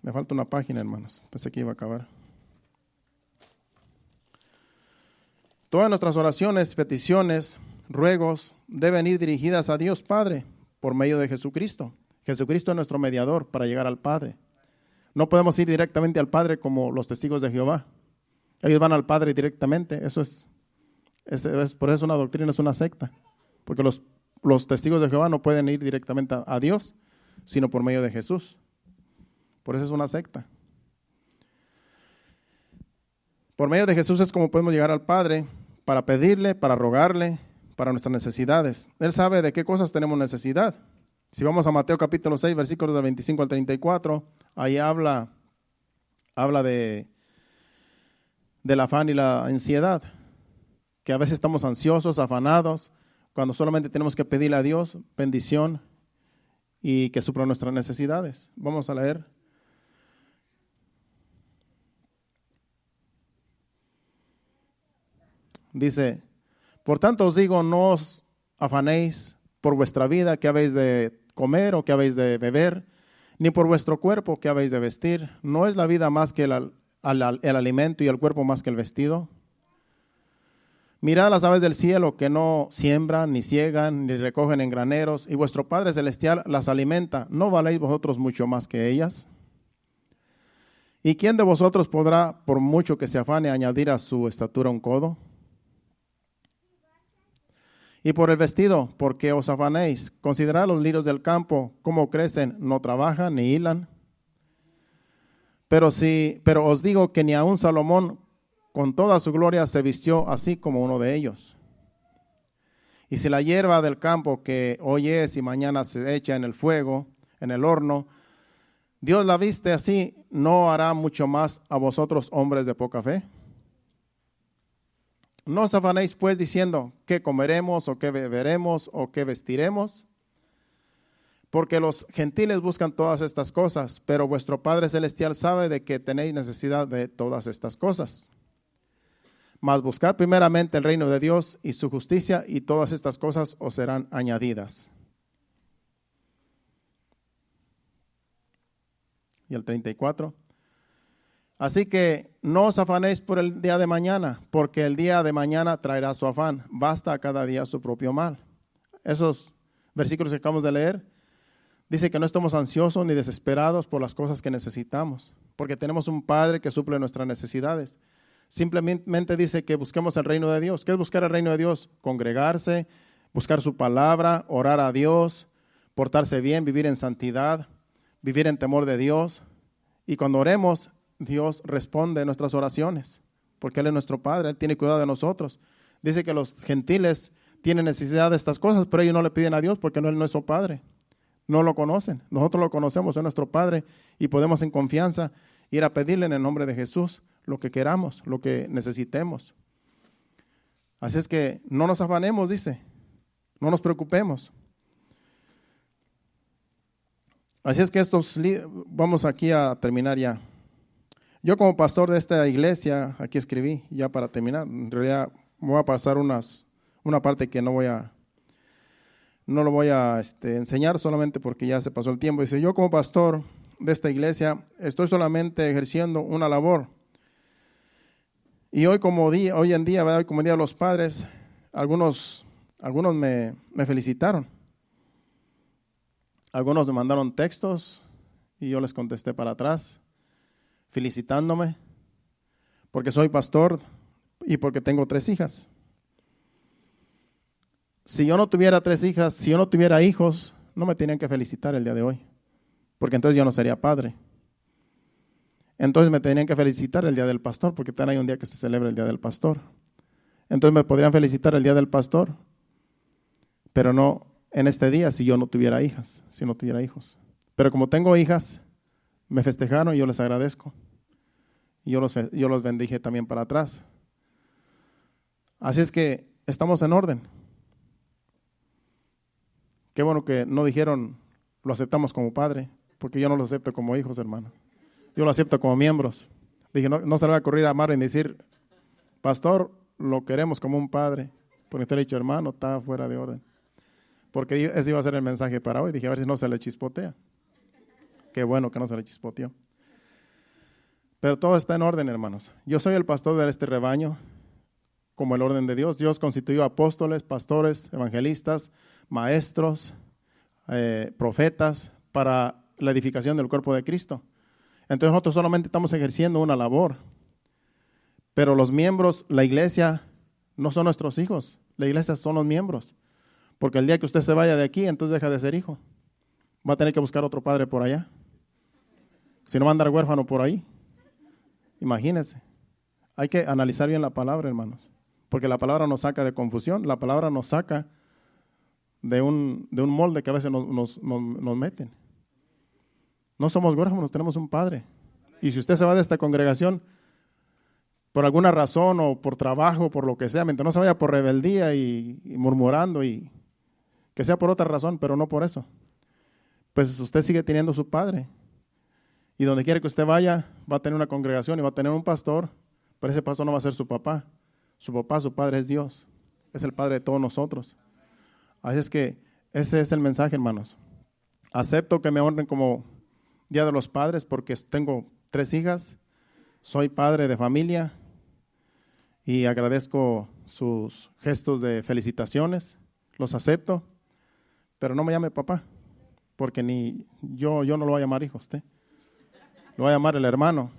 Me falta una página, hermanos. Pensé que iba a acabar. Todas nuestras oraciones, peticiones, ruegos deben ir dirigidas a Dios Padre por medio de Jesucristo. Jesucristo es nuestro mediador para llegar al Padre. No podemos ir directamente al Padre como los testigos de Jehová. Ellos van al Padre directamente. Eso es Por eso es una doctrina, es una secta. Porque los testigos de Jehová no pueden ir directamente a Dios, sino por medio de Jesús. Por eso es una secta. Por medio de Jesús es como podemos llegar al Padre para pedirle, para rogarle, para nuestras necesidades. Él sabe de qué cosas tenemos necesidad. Si vamos a Mateo capítulo 6, versículos del 25 al 34, ahí habla del afán y la ansiedad, que a veces estamos ansiosos, afanados, cuando solamente tenemos que pedirle a Dios bendición y que supla nuestras necesidades. Vamos a leer. Dice, por tanto os digo, no os afanéis por vuestra vida, qué habéis de comer o qué habéis de beber, ni por vuestro cuerpo, qué habéis de vestir. ¿No es la vida más que el alimento y el cuerpo más que el vestido? Mirad las aves del cielo, que no siembran, ni ciegan, ni recogen en graneros, y vuestro Padre Celestial las alimenta. ¿No valéis vosotros mucho más que ellas? ¿Y quién de vosotros podrá, por mucho que se afane, añadir a su estatura un codo? Y por el vestido, ¿por qué os afanéis? Considerad los lirios del campo, cómo crecen, no trabajan ni hilan. Pero os digo que ni aun Salomón con toda su gloria se vistió así como uno de ellos. Y si la hierba del campo que hoy es y mañana se echa en el fuego, en el horno, Dios la viste así, ¿no hará mucho más a vosotros, hombres de poca fe? No os afanéis pues diciendo, ¿qué comeremos o qué beberemos o qué vestiremos? Porque los gentiles buscan todas estas cosas, pero vuestro Padre Celestial sabe de que tenéis necesidad de todas estas cosas. Mas buscad primeramente el reino de Dios y su justicia, y todas estas cosas os serán añadidas. Y el 34. Así que no os afanéis por el día de mañana, porque el día de mañana traerá su afán. Basta a cada día su propio mal. Esos versículos que acabamos de leer, dice que no estamos ansiosos ni desesperados por las cosas que necesitamos, porque tenemos un Padre que suple nuestras necesidades. Simplemente dice que busquemos el reino de Dios. ¿Qué es buscar el reino de Dios? Congregarse, buscar su palabra, orar a Dios, portarse bien, vivir en santidad, vivir en temor de Dios. Y cuando oremos, Dios responde nuestras oraciones, porque Él es nuestro Padre, Él tiene cuidado de nosotros. Dice que los gentiles tienen necesidad de estas cosas, pero ellos no le piden a Dios porque no es nuestro Padre. No lo conocen, nosotros lo conocemos, es nuestro Padre, y podemos en confianza ir a pedirle en el nombre de Jesús lo que queramos, lo que necesitemos. Así es que no nos afanemos, dice, no nos preocupemos. Así es que vamos aquí a terminar ya. Yo como pastor de esta iglesia, aquí escribí ya para terminar, en realidad me voy a pasar una parte que no lo voy a enseñar solamente porque ya se pasó el tiempo. Dice, yo como pastor de esta iglesia estoy solamente ejerciendo una labor. Y hoy en día, ¿verdad? Como día de los padres, algunos me felicitaron. Algunos me mandaron textos y yo les contesté para atrás, felicitándome, porque soy pastor y porque tengo 3 hijas. Si yo no tuviera 3 hijas, si yo no tuviera hijos, no me tenían que felicitar el día de hoy, porque entonces yo no sería padre. Entonces me tenían que felicitar el día del pastor, porque hay un día que se celebra el día del pastor. Entonces me podrían felicitar el día del pastor, pero no en este día si yo no tuviera hijas, si no tuviera hijos. Pero como tengo hijas, me festejaron y yo les agradezco. Y yo los bendije también para atrás. Así es que estamos en orden. Qué bueno que no dijeron, lo aceptamos como padre, porque yo no lo acepto como hijos, hermano. Yo lo acepto como miembros. Dije, no se le va a ocurrir a Marvin decir, pastor, lo queremos como un padre, porque te he dicho, hermano, está fuera de orden. Porque ese iba a ser el mensaje para hoy. Dije, a ver si no se le chispotea. Qué bueno que no se le chispoteó. Pero todo está en orden, hermanos. Yo soy el pastor de este rebaño, como el orden de Dios. Dios constituyó apóstoles, pastores, evangelistas, maestros, profetas, para la edificación del cuerpo de Cristo. Entonces nosotros solamente estamos ejerciendo una labor. Pero los miembros, la iglesia, No son nuestros hijos. La iglesia son los miembros. Porque el día que usted se vaya de aquí, entonces deja de ser hijo. Va a tener que buscar otro padre por allá. Si no va a andar huérfano por ahí. Imagínense. Hay que analizar bien la palabra, hermanos. Porque la palabra nos saca de confusión. La palabra nos saca de un molde que a veces nos meten. No somos huérfanos, tenemos un padre. Y si usted se va de esta congregación por alguna razón o por trabajo, por lo que sea, mientras no se vaya por rebeldía y murmurando y que sea por otra razón, pero no por eso, pues usted sigue teniendo su padre. Y donde quiera que usted vaya, va a tener una congregación y va a tener un pastor, pero ese pastor no va a ser su papá. Su papá, su padre es Dios. Es el padre de todos nosotros. Así es que ese es el mensaje, hermanos. Acepto que me honren como Día de los Padres porque tengo 3 hijas, soy padre de familia y agradezco sus gestos de felicitaciones, los acepto, pero no me llame papá, porque ni yo no lo voy a llamar hijo a usted. Lo voy a llamar el hermano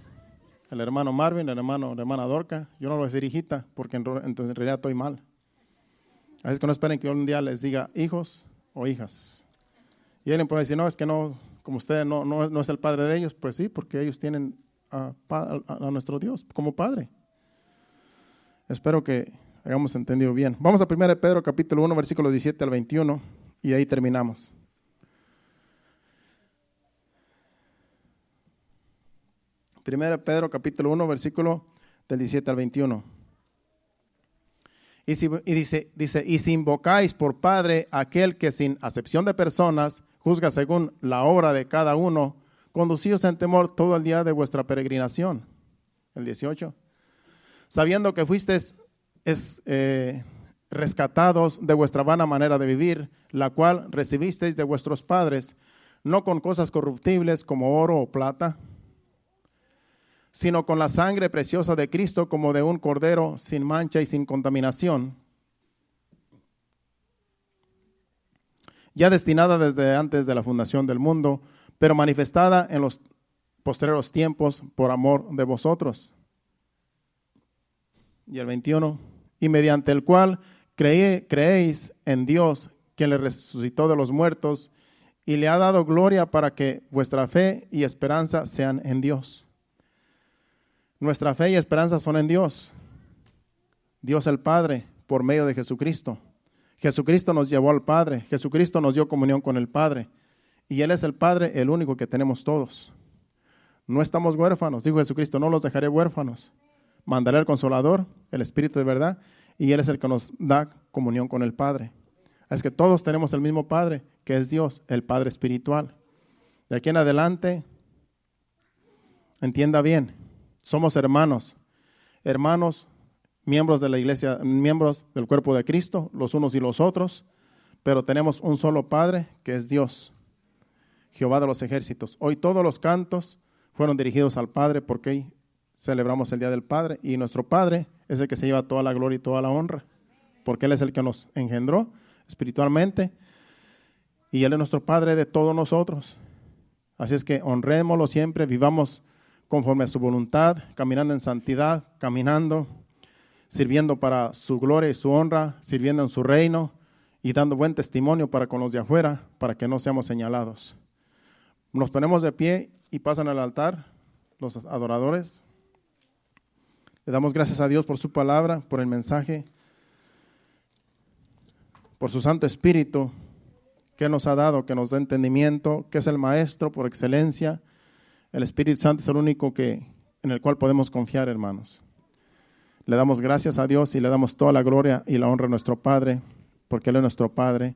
Marvin, la hermana Dorca. Yo no lo voy a decir hijita, porque entonces en realidad estoy mal. Así es que no esperen que yo un día les diga hijos o hijas. Y alguien puede decir, no, es que no, como usted no es el padre de ellos. Pues sí, porque ellos tienen a nuestro Dios como padre. Espero que hayamos entendido bien. Vamos a 1 Pedro capítulo 1, versículos 17 al 21, y ahí terminamos. 1 Pedro capítulo 1, versículo del 17 al 21. Y dice, y si invocáis por Padre aquel que sin acepción de personas juzga según la obra de cada uno, conducíos en temor todo el día de vuestra peregrinación. El 18. Sabiendo que fuisteis rescatados de vuestra vana manera de vivir, la cual recibisteis de vuestros padres, no con cosas corruptibles como oro o plata, sino con la sangre preciosa de Cristo, como de un cordero sin mancha y sin contaminación, ya destinada desde antes de la fundación del mundo, pero manifestada en los postreros tiempos por amor de vosotros. Y el 21, y mediante el cual creéis en Dios, quien le resucitó de los muertos, y le ha dado gloria para que vuestra fe y esperanza sean en Dios. Nuestra fe y esperanza son en Dios. Dios el Padre, por medio de Jesucristo. Jesucristo nos llevó al Padre. Jesucristo nos dio comunión con el Padre. Y Él es el Padre, el único que tenemos todos. No estamos huérfanos. Dijo Jesucristo, no los dejaré huérfanos. Mandaré al Consolador, el Espíritu de verdad, y Él es el que nos da comunión con el Padre. Es que todos tenemos el mismo Padre, que es Dios, el Padre espiritual. De aquí en adelante, entienda bien, somos hermanos, miembros de la iglesia, miembros del cuerpo de Cristo, los unos y los otros, pero tenemos un solo Padre, que es Dios, Jehová de los ejércitos. Hoy todos los cantos fueron dirigidos al Padre porque hoy celebramos el Día del Padre y nuestro Padre es el que se lleva toda la gloria y toda la honra, porque Él es el que nos engendró espiritualmente y Él es nuestro Padre de todos nosotros. Así es que honrémoslo siempre, vivamos conforme a su voluntad, caminando en santidad, caminando, sirviendo para su gloria y su honra, sirviendo en su reino y dando buen testimonio para con los de afuera, para que no seamos señalados. Nos ponemos de pie y pasan al altar los adoradores. Le damos gracias a Dios por su palabra, por el mensaje, por su Santo Espíritu que nos ha dado, que nos da entendimiento, que es el Maestro por excelencia. El Espíritu Santo es el único en el cual podemos confiar, hermanos. Le damos gracias a Dios y le damos toda la gloria y la honra a nuestro Padre, porque Él es nuestro Padre,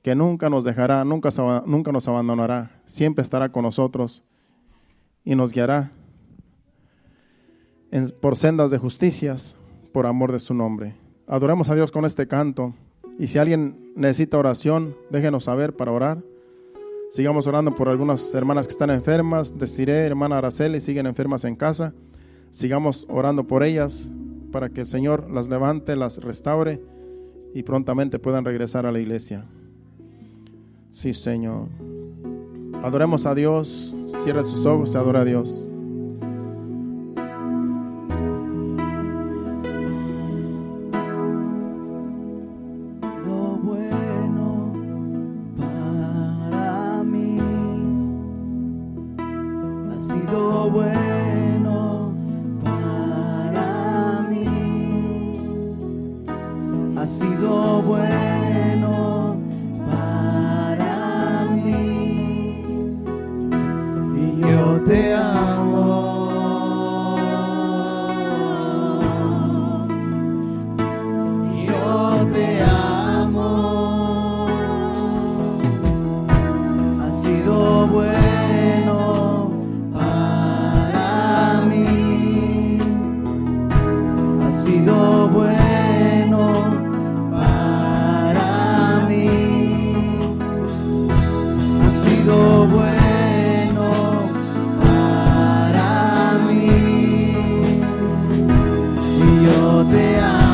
que nunca nos dejará, nunca nos abandonará, siempre estará con nosotros y nos guiará por sendas de justicias, por amor de su nombre. Adoremos a Dios con este canto, y si alguien necesita oración, déjenos saber para orar. Sigamos orando por algunas hermanas que están enfermas. Desiree, hermana Araceli, siguen enfermas en casa. Sigamos orando por ellas para que el Señor las levante, las restaure y prontamente puedan regresar a la iglesia. Sí, Señor. Adoremos a Dios. Cierre sus ojos y adora a Dios. has sido bueno para mí, y yo te amo. Yo te amo. Has sido bueno para mí. Has sido bueno para mí. Has sido bueno para mí. Y yo te amo.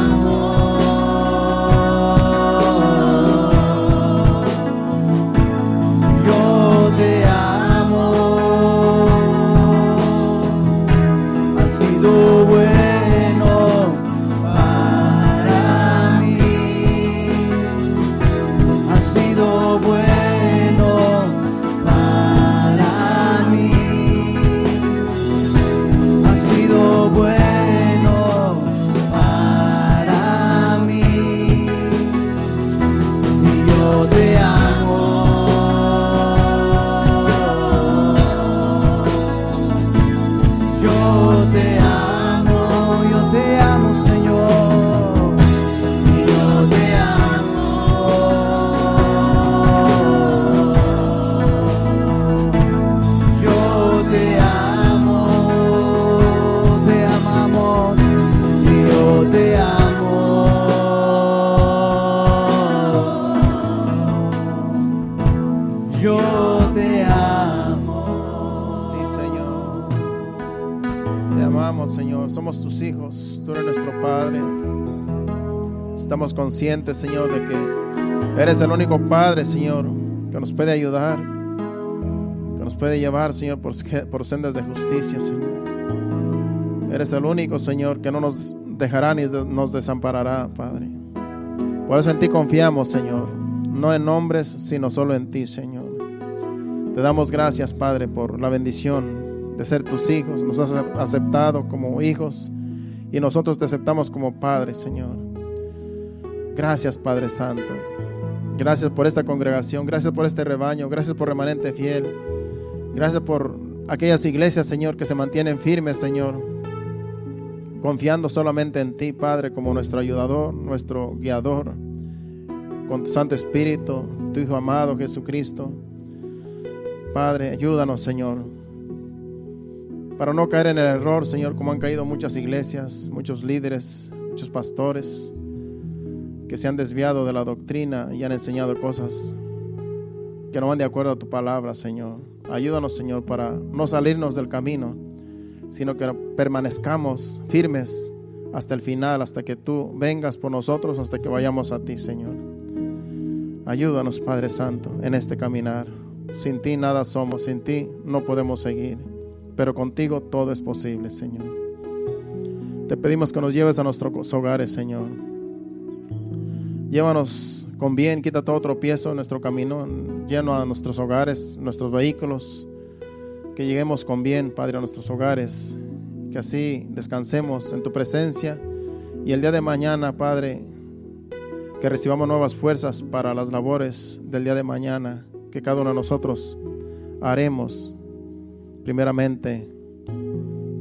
Estamos conscientes, Señor, de que eres el único Padre, Señor, que nos puede ayudar, que nos puede llevar, Señor, por sendas de justicia, Señor. Eres el único, Señor, que no nos dejará ni nos desamparará, Padre. Por eso en ti confiamos, Señor, no en hombres, sino solo en ti, Señor. Te damos gracias, Padre, por la bendición de ser tus hijos. Nos has aceptado como hijos y nosotros te aceptamos como Padre, Señor. Gracias, Padre Santo. Gracias por esta congregación. Gracias por este rebaño. Gracias por Remanente Fiel. Gracias por aquellas iglesias, Señor, que se mantienen firmes, Señor, confiando solamente en ti, Padre, como nuestro ayudador, nuestro guiador, con tu Santo Espíritu, tu Hijo amado Jesucristo. Padre, ayúdanos, Señor, para no caer en el error, Señor, como han caído muchas iglesias, muchos líderes, muchos pastores que se han desviado de la doctrina y han enseñado cosas que no van de acuerdo a tu palabra, Señor. Ayúdanos, Señor, para no salirnos del camino, sino que permanezcamos firmes hasta el final, hasta que tú vengas por nosotros, hasta que vayamos a ti, Señor. Ayúdanos, Padre Santo, en este caminar. Sin ti nada somos, sin ti no podemos seguir, pero contigo todo es posible, Señor. Te pedimos que nos lleves a nuestros hogares, Señor. Llévanos con bien, quita todo tropiezo en nuestro camino, lleno a nuestros hogares, nuestros vehículos, que lleguemos con bien, Padre, a nuestros hogares, que así descansemos en tu presencia y el día de mañana, Padre, que recibamos nuevas fuerzas para las labores del día de mañana, que cada uno de nosotros haremos, primeramente,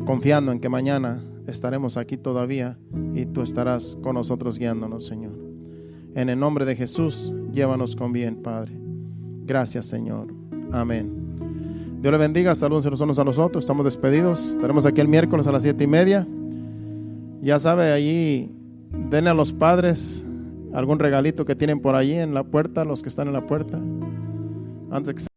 confiando en que mañana estaremos aquí todavía y tú estarás con nosotros guiándonos, Señor. En el nombre de Jesús, llévanos con bien, Padre. Gracias, Señor. Amén. Dios le bendiga. Saludos los unos a los otros. Estamos despedidos. Estaremos aquí el miércoles a las 7:30. Ya sabe, allí denle a los padres algún regalito que tienen por allí en la puerta, los que están en la puerta, antes que